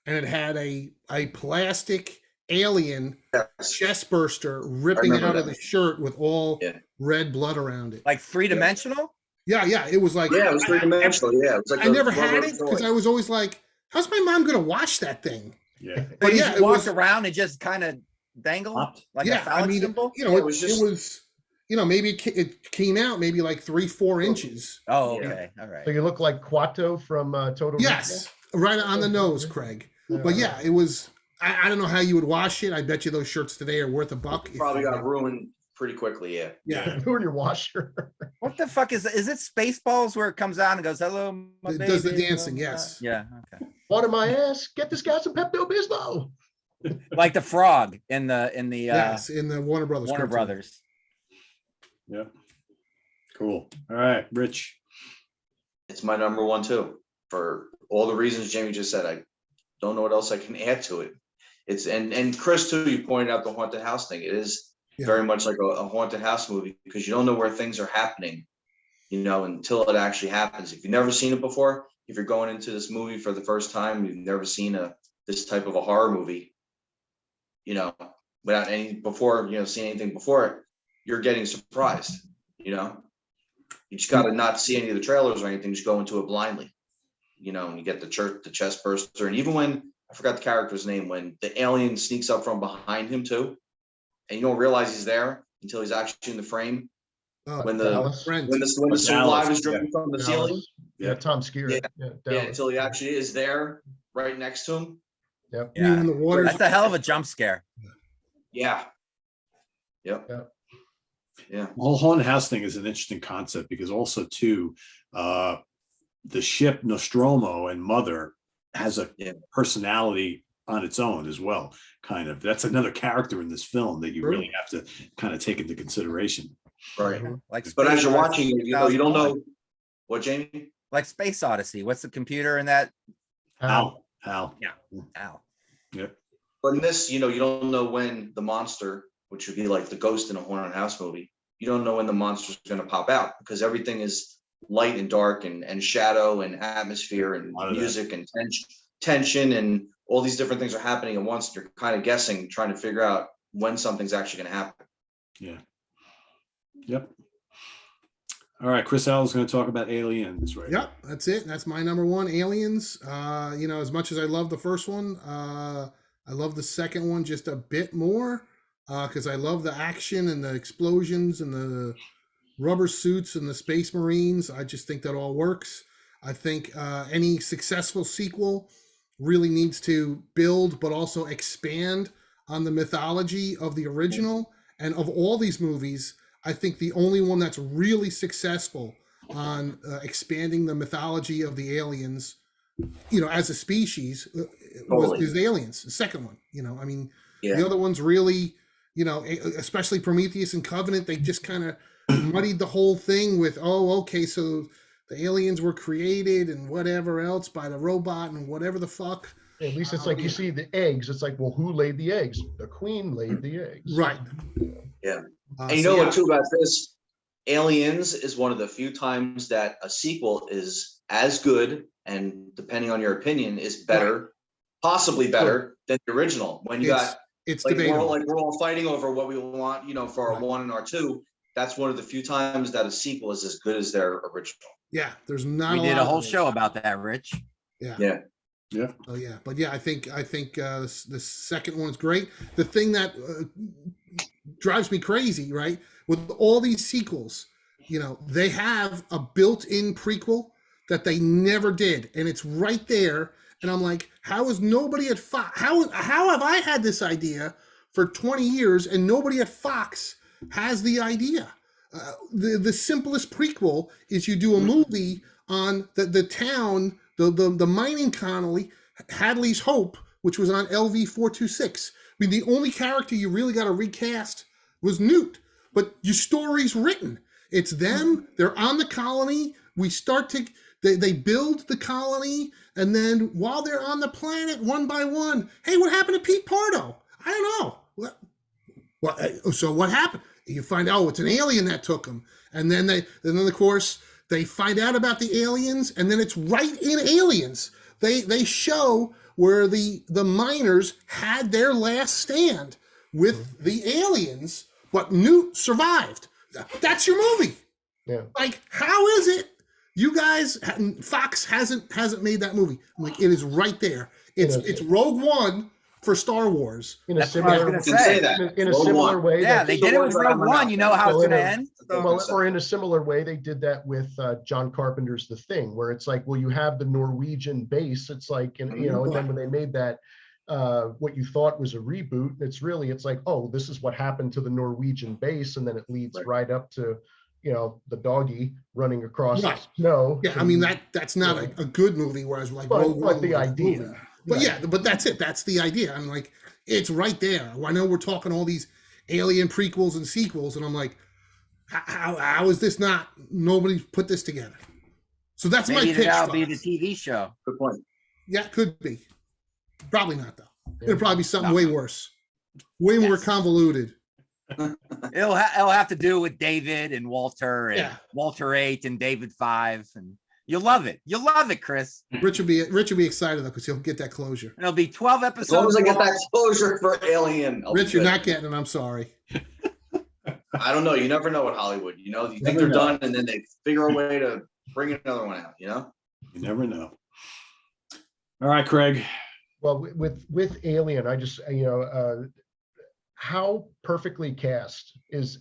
and it had a plastic alien chest burster ripping out of the shirt with all red blood around it. Like 3-dimensional. Yeah, it was like Yeah, it was three-dimensional. Yeah, it was like I a never rubber had it because toy. I was always like, how's my mom gonna watch that thing? Yeah. But You yeah, just it walked was around and just kind of dangle Popped. like a yeah, I phallic mean, symbol. you know, Yeah, it, it was it just- was, you know, maybe it came out maybe like 3-4 inches. Oh, Yeah. okay, all right. So you look like Quato from Total Yes, right on the nose, Craig. Recall? But yeah, it was. I don't know how you would wash it. I bet you those shirts today are worth $1. if Probably you got did. ruined pretty quickly. Yeah. Yeah, Ruin your washer. What the fuck is it Spaceballs where it comes out and goes, "Hello, my It baby"? does the hello, dancing, my yes. God." Yeah. Okay. Water my ass. Get this guy some Pepto Bismol. Like the frog in the yes, in the Warner Brothers. Warner cartoon. Brothers. Yeah. Cool. All right, Rich. It's my number one too, for all the reasons Jamie just said. I don't know what else I can add to it. It's and Chris too, you pointed out the haunted house thing. It is Yeah. very much like a haunted house movie because you don't know where things are happening, you know, until it actually happens. If you've never seen it before, if you're going into this movie for the first time, you've never seen this type of a horror movie, you know, without any before, you know, seeing anything before it, you're getting surprised, you know. You just gotta not see any of the trailers or anything, just go into it blindly. You know, and you get the chest burster. And even when I forgot the character's name, when the alien sneaks up from behind him too, and you don't realize he's there until he's actually in the frame. When the Dallas. Brent. when the Dallas, slide is dripping from the ceiling. Dallas. Yeah, Tom Skerritt. Yeah. Yeah, Yeah, Dallas. until he actually is there right next to him. Yep. You mean when the water's That's a hell of a jump scare. Yeah. Yep. Yeah. Yeah. The whole haunted house thing is an interesting concept because also too, the ship Nostromo and Mother has a Yeah. personality on its own as well. Kind of. That's another character in this film that you True. really have to kind of take into consideration. Right. Like But as Space you're Odyssey watching it, you don't 2001. know what, Jamie? Like Space Odyssey. What's the computer in that? Hal. Ow. Yeah. But in this, you know, you don't know when the monster, which would be like the ghost in a haunted house movie, you don't know when the monster's going to pop out because everything is light and dark and shadow and atmosphere and lot of that. music and tension and all these different things are happening at once. You're kind of guessing, trying to figure out when something's actually going to happen. Yeah. Yep. All right, Chris Allen's going to talk about Aliens, right? Yep, that's it. That's my number one, Aliens. You know, as much as I love the first one, I love the second one just a bit more because I love the action and the explosions and the rubber suits and the space marines. I just think that all works. I think any successful sequel really needs to build but also expand on the mythology of the original. And of all these movies, I think the only one that's really successful on expanding the mythology of the aliens, you know, as a species, is the Aliens, the second one. You know, I mean, Yeah. the other ones really, you know, especially Prometheus and Covenant, they just kind of muddied the whole thing with, oh, okay, so the aliens were created and whatever else by the robot and whatever the fuck. At least it's like you see the eggs. It's like, well, who laid the eggs? The queen laid the eggs. Right. Yeah. And so you know yeah. what too about this? Aliens is one of the few times that a sequel is as good and depending on your opinion is better, possibly better than the original. When you got It's like debatable. we're all fighting over what we want, you know, for our Right. one and our two. That's one of the few times that a sequel is as good as their original. Yeah, there's not. We a did lot a of whole those. show about that, Rich. Yeah. Yeah. Yeah. Oh yeah, but yeah, I think the second one is great. The thing that drives me crazy, right, with all these sequels, you know, they have a built-in prequel that they never did, and it's right there. And I'm like, how is nobody at Fox? How have I had this idea for 20 years and nobody at Fox has the idea? The simplest prequel is you do a movie on the town, the mining colony, Hadley's Hope, which was on LV 426. I mean, the only character you really got to recast was Newt, but your story's written. It's them. They're on the colony. We start to they build the colony, and then while they're on the planet, one by one, hey, what happened to Pete Pardo? I don't know. So what happened? You find out it's an alien that took him, and then of course they find out about the aliens, and then it's right in Aliens. They show where the miners had their last stand with the aliens, but Newt survived. That's your movie. Yeah. Like, how is it you guys, Fox hasn't made that movie? I'm like, it is right there. It's Rogue One for Star Wars. In a That's what I was similar gonna Can say say. that. in a Rogue similar One. way. Yeah, that they the did it ones with that Rogue I'm One. out You there. know how it's So in gonna a- end. Okay. So- Or in a similar way, they did that with John Carpenter's The Thing, where it's like, well, you have the Norwegian base. It's like, and then when they made that, what you thought was a reboot, it's like, oh, this is what happened to the Norwegian base, and then it leads right up to, the doggy running across the Right. snow. Yeah, I mean that's not Yeah. a good movie, whereas like But- Rogue but One the was a good idea, movie. But right. yeah, but that's it. That's the idea. I'm like, it's right there. I know we're talking all these Alien prequels and sequels, and I'm like, how is this not? Nobody put this together. So that's my Maybe pitch. that'll be Fox. the TV show. Good point. Yeah, it could be. Probably not though. Yeah. It'll probably be something No. way worse, way more Yes. convoluted. It'll have to do with David and Walter and Yeah. Walter 8 and David 5, and you'll love it. You'll love it, Chris. Rich will be excited though because he'll get that closure. It'll be 12 As long episodes. as I get long. that closure for Alien. I'll be Rich, you're good. not getting it. I'm sorry. I don't know. You never know at Hollywood. You think Never they're know. done, and then they figure a way to bring another one out. You never know. All right, Craig. Well, with Alien, I just how perfectly cast is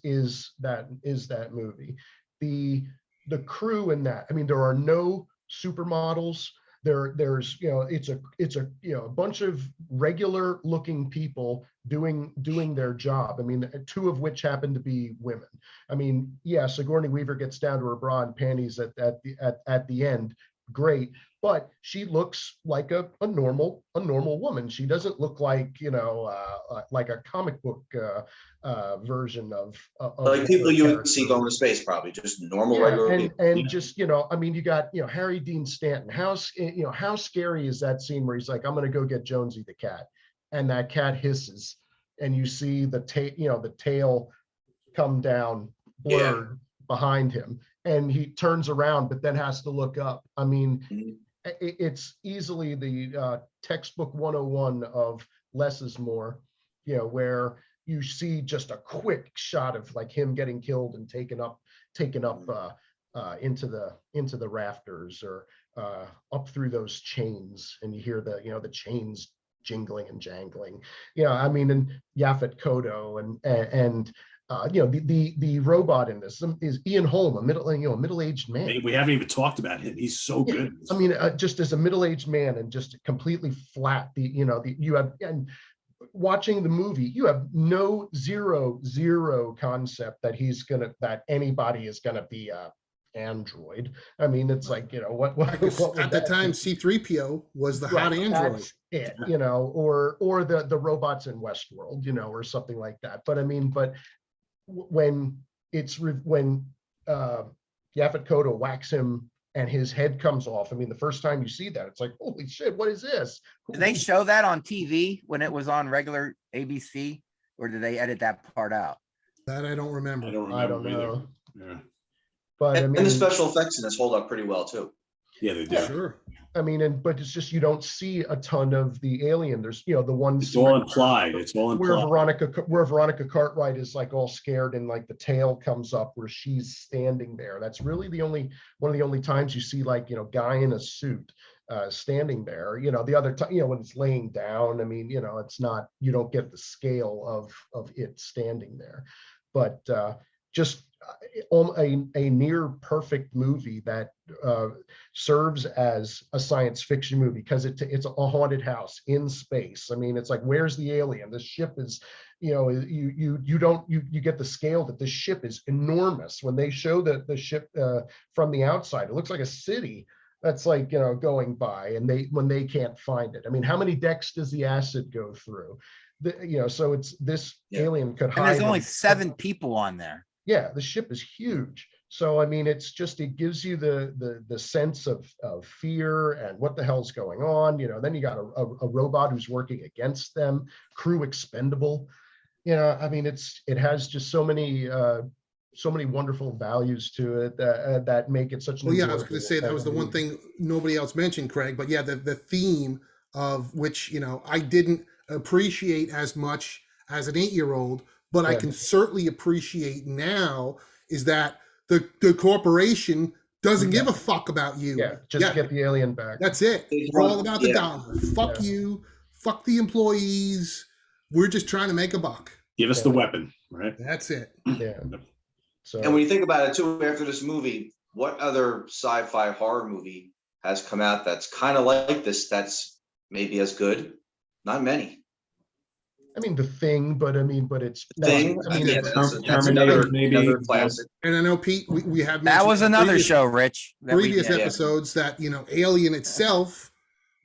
that movie? The crew in that. I mean, there are no supermodels. There's it's a bunch of regular looking people doing their job. I mean, two of which happen to be women. I mean, yeah, Sigourney Weaver gets down to her bra and panties at the end. Great, but she looks like a normal woman. She doesn't look like like a comic book version of Like people you would see character. going to space, probably just normal, Yeah, regular and people. and just I mean, you got Harry Dean Stanton. How scary is that scene where he's like, I'm gonna go get Jonesy the cat, and that cat hisses, and you see the tail come down blurred behind him, and he turns around but then has to look up. I mean, Mhm. it's easily the textbook 101 of less is more, where you see just a quick shot of like him getting killed and taken up into the rafters or up through those chains, and you hear the chains jingling and jangling. I mean, and Yaphet Kotto and the robot in this is Ian Holm, a middle-aged man. We haven't even talked about him. He's so Yeah, good. I mean, just as a middle-aged man and just completely flat. You have, and watching the movie, you have zero concept that anybody is gonna be a android. I mean, it's like what At would the that time, be? C-3PO was the hot Right, android. that's it, or the robots in Westworld, or something like that. But I mean, when Yaphet Kotto whacks him and his head comes off, I mean, the first time you see that, it's like, holy shit, what is this? Did they show that on TV when it was on regular ABC, or did they edit that part out? That I don't remember. I don't remember I don't either. know. Yeah. But I And mean, the special effects in this hold up pretty well too. Yeah, they do. Yeah. Sure. I mean, but it's just you don't see a ton of the alien. There's the one It's all implied. It's all where implied. Veronica Cartwright is like all scared and like the tail comes up where she's standing there. That's really one of the only times you see like guy in a suit standing there. The other time when it's laying down, I mean, it's not, you don't get the scale of it standing there. But just a near perfect movie that serves as a science fiction movie because it's a haunted house in space. I mean, it's like, where's the alien? The ship is, you get the scale that the ship is enormous. When they show the ship from the outside, it looks like a city that's like going by, and when they can't find it. I mean, how many decks does the acid go through? So it's this alien could hide. And there's only in- 7 people on there. Yeah, the ship is huge. So I mean, it gives you the sense of fear and what the hell's going on. Then you got a robot who's working against them, crew expendable. I mean, it has just so many wonderful values to it that make it such an. Well, yeah, I was going to say that was the one thing nobody else mentioned, Craig. But yeah, the theme of which I didn't appreciate as much as an 8-year-old, but I Yeah. can certainly appreciate now is that the corporation doesn't give a fuck about you. Yeah, just get the alien back. That's it. We're all about the dollar. Fuck you. Fuck the employees. We're just trying to make a buck. Give us the weapon, right? That's it. Yeah. So, And when you think about it too, after this movie, what other sci-fi horror movie has come out that's kind of like this, that's maybe as good? Not many. I mean, The Thing, but it's Thing, I mean, that's another classic. And I know, Pete, we have That was mentioned in another previous- show, Rich. that we previous did. episodes that, you know, Alien itself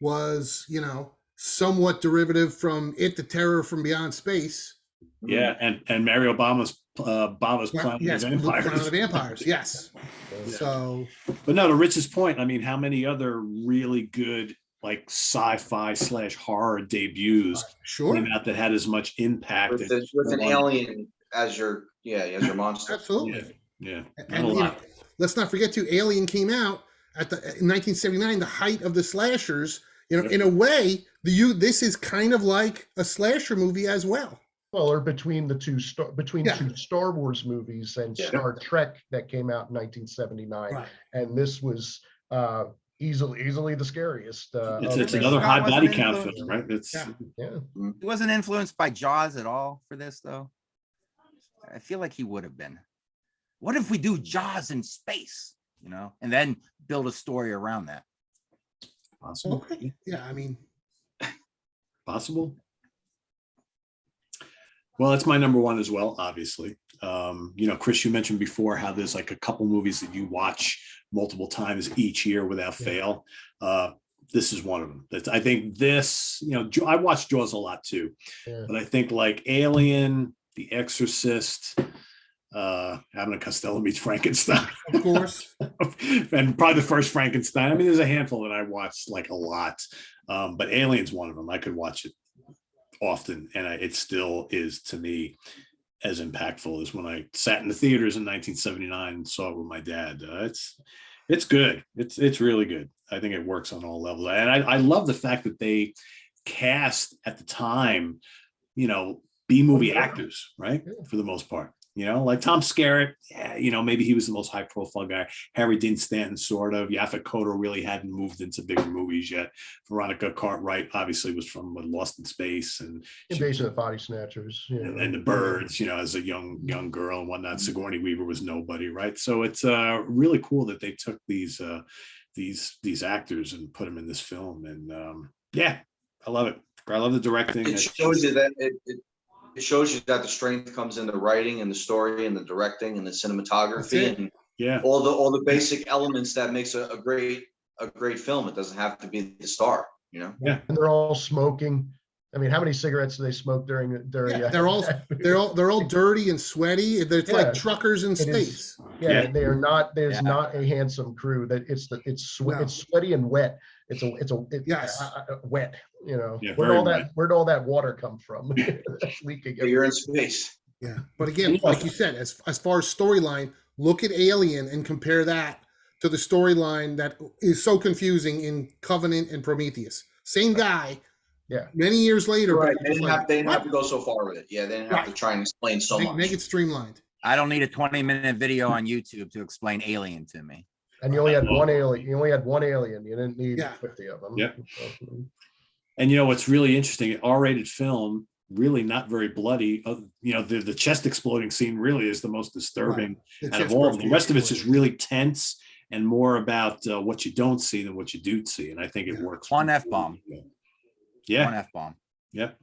was, you know, somewhat derivative from It, the Terror from Beyond Space. Yeah, and Mary Obama's Planet Yes, of Planet of Vampires. Vampires. Yes. So But no, to Rich's point, I mean, how many other really good like sci-fi / horror debuts sure, came out that had as much impact With, as with an one? alien as your monster. absolutely. Yeah, not And a you know, lot. let's not forget too, Alien came out at in 1979, the height of the slashers. You know, Yep. in a way, this is kind of like a slasher movie as well. well, or between two Star Wars movies and Yeah. Star Trek that came out in 1979, Right. and this was easily the scariest. It's of another them. high Wasn't body it count influenced? film, right? It's Yeah. Yeah. He wasn't influenced by Jaws at all for this, though. I feel like he would have been. What if we do Jaws in space, you know, and then build a story around that? possible. Okay. Yeah, I mean, Possible. Well, that's my number one as well, obviously. You know, Chris, you mentioned before how there's like a couple movies that you watch multiple times each year without fail. This is one of them. I think this, you know, I watch Jaws a lot too, but I think like Alien, The Exorcist, Abbott and Costello meets Frankenstein, of course. and probably the first Frankenstein. I mean, there's a handful that I watched like a lot, but Alien's one of them. I could watch it often, and it still is to me as impactful as when I sat in the theaters in 1979 and saw it with my dad. It's good. It's really good. I think it works on all levels, and I love the fact that they cast at the time, you know, B-movie actors, right, for the most part. You know, like Tom Skerritt, yeah, you know, maybe he was the most high-profile guy. Harry Dean Stanton, sort of. Yaphet Kotto really hadn't moved into bigger movies yet. Veronica Cartwright obviously was from Lost in Space and Invasion of the Body Snatchers, and the Birds, you know, as a young girl and whatnot. Sigourney Weaver was nobody, right? So it's really cool that they took these actors and put them in this film, and yeah, I love it. I love the directing. It shows you that it shows you that the strength comes in the writing and the story and the directing and the cinematography and yeah, all the basic elements that makes a great film. It doesn't have to be the star, you know. yeah. and they're all smoking. I mean, how many cigarettes do they smoke during? Yeah, they're all dirty and sweaty. It's Yeah. like truckers in It is. space. Yeah, Yeah. they are not. There's Yeah. not a handsome crew. That it's No. it's sweaty and wet. It's Yes. wet. You know, Yeah, where'd very all wet. where'd all that water come from? That's leaking. You're in space. Yeah, but again, like you said, as far as storyline, look at Alien and compare that to the storyline that is so confusing in Covenant and Prometheus. Same guy. Yeah. Many years later, Right. but They didn't have to go so far with it. Yeah, they didn't have to try and explain so much. make it streamlined. I don't need a 20-minute video on YouTube to explain Alien to me. And you only had one alien. You only had one alien. You didn't need Yeah. 50 of them. Yeah. And you know what's really interesting? An R-rated film, really not very bloody. You know, the chest exploding scene really is the most disturbing The out of chest all. burst The rest of it's just explosion. really tense and more about what you don't see than what you do see. And I think it Yeah. works. One really F-bomb. well. One Yeah. F-bomb. Yep.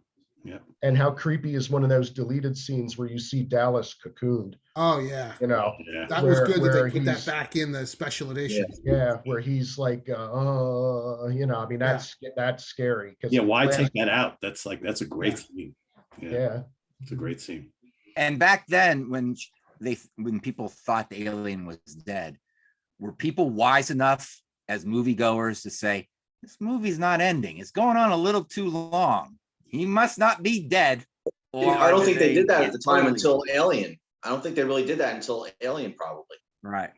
And how creepy is one of those deleted scenes where you see Dallas cocooned? Oh yeah, You know, Yeah. that was Where- good that where they put that he's- back in the special edition. yeah, where he's like, you know, I mean, that's scary. 'Cause Yeah. Why last- take that out? That's a great Yeah. scene. Yeah, It's a great scene. And back then, when people thought the alien was dead, were people wise enough as moviegoers to say, this movie's not ending, it's going on a little too long, he must not be dead? Or I don't think they did that get at the time totally- until Alien. I don't think they really did that until Alien, probably. right.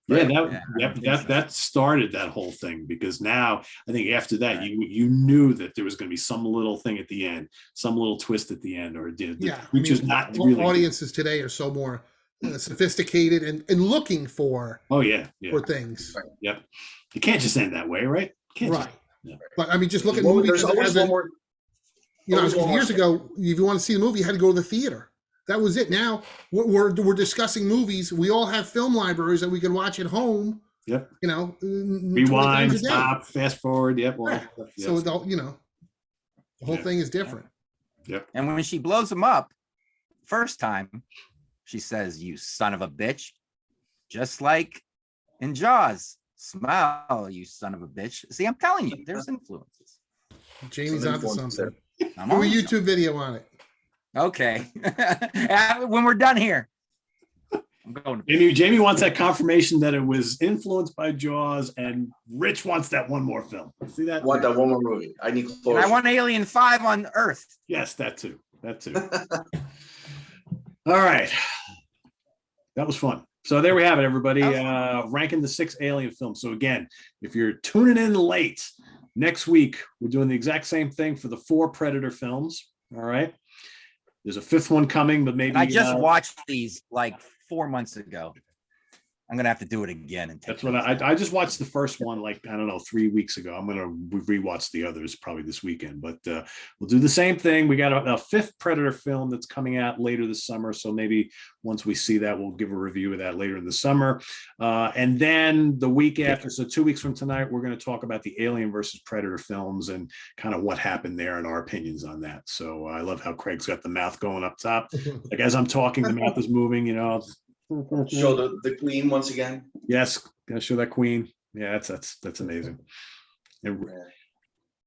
Yeah, Right. that Yeah, I yep, don't think that so. that started that whole thing, because now I think after that Right. you knew that there was going to be some little thing at the end, some little twist at the end, or the Yeah, creature's not really audiences today are so more sophisticated and looking for Oh yeah, yeah, things. yep. You can't just end that way, right? Can't Right. Just, yeah. But I mean, just look at Well, movies there's always as a, one more. you know, always one more years step. ago, if you want to see the movie, you had to go to the theater. That was it. Now we're discussing movies. We all have film libraries that we can watch at home. Yep. You know, 20 Rewind, times a day. stop, fast forward. Yep. All Yeah. that stuff, So yes. the, you know, the whole Yeah. thing is different. And when she blows him up first time, she says, "You son of a bitch," just like in Jaws. Smile, you son of a bitch. See, I'm telling you, there's influences. Jamie's Some onto influence something. I'm Do a on YouTube video on it. Okay. When we're done here, I'm going to Jamie wants that confirmation that it was influenced by Jaws, and Rich wants that one more film. See that? I want that one more movie. I need and closure. I want Alien 5 on Earth. Yes, that too. That too. All right. That was fun. So there we have it, everybody. Ranking the 6 Alien films. So again, if you're tuning in late, next week we're doing the exact same thing for the 4 Predator films. All right. There's a 5th one coming, but maybe I just watched these like 4 months ago. I'm gonna have to do it again. And that's what I just watched the first one, like, I don't know, 3 weeks ago. I'm gonna rewatch the others probably this weekend, but we'll do the same thing. We got a 5th Predator film that's coming out later this summer, so maybe once we see that, we'll give a review of that later in the summer. And then the week after, so 2 weeks from tonight, we're going to talk about the Alien versus Predator films and kind of what happened there and our opinions on that. So I love how Craig's got the mouth going up top. Like as I'm talking, the mouth is moving, you know. Show the queen once again. Yes, gotta show that queen. Yeah, that's amazing. And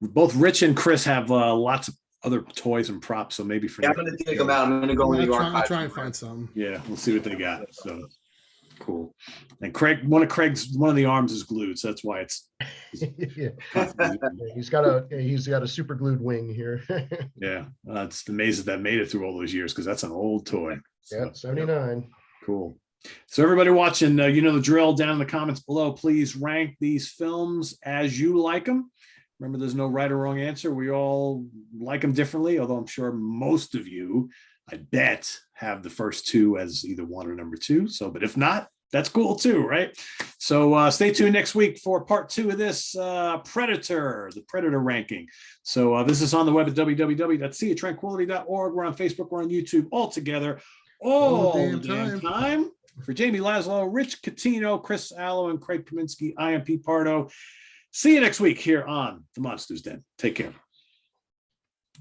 both Rich and Chris have lots of other toys and props, so maybe for Yeah, I'm gonna take them out. I'm gonna go in the I'll archive. try and find some. yeah, we'll see what they got. So cool. And Craig, one of the arms is glued, so that's why it's Yeah. He's got a super glued wing here. yeah. It's amazing that made it through all those years because that's an old toy. So, Yeah, 79. cool. So everybody watching, you know the drill. Down in the comments below, please rank these films as you like them. Remember, there's no right or wrong answer. We all like them differently, although I'm sure most of you, I bet, have the first 2 as either 1 or number 2. So, but if not, that's cool too, right? So stay tuned next week for part 2 of this Predator, the Predator ranking. So this is on the web at www.seatranquility.org. We're on Facebook, we're on YouTube, all together, all the damn time. For Jamie Laszlo, Rich Catino, Chris Allo, and Craig Kaminski, I am Pete Pardo. See you next week here on The Monsters Den. Take care.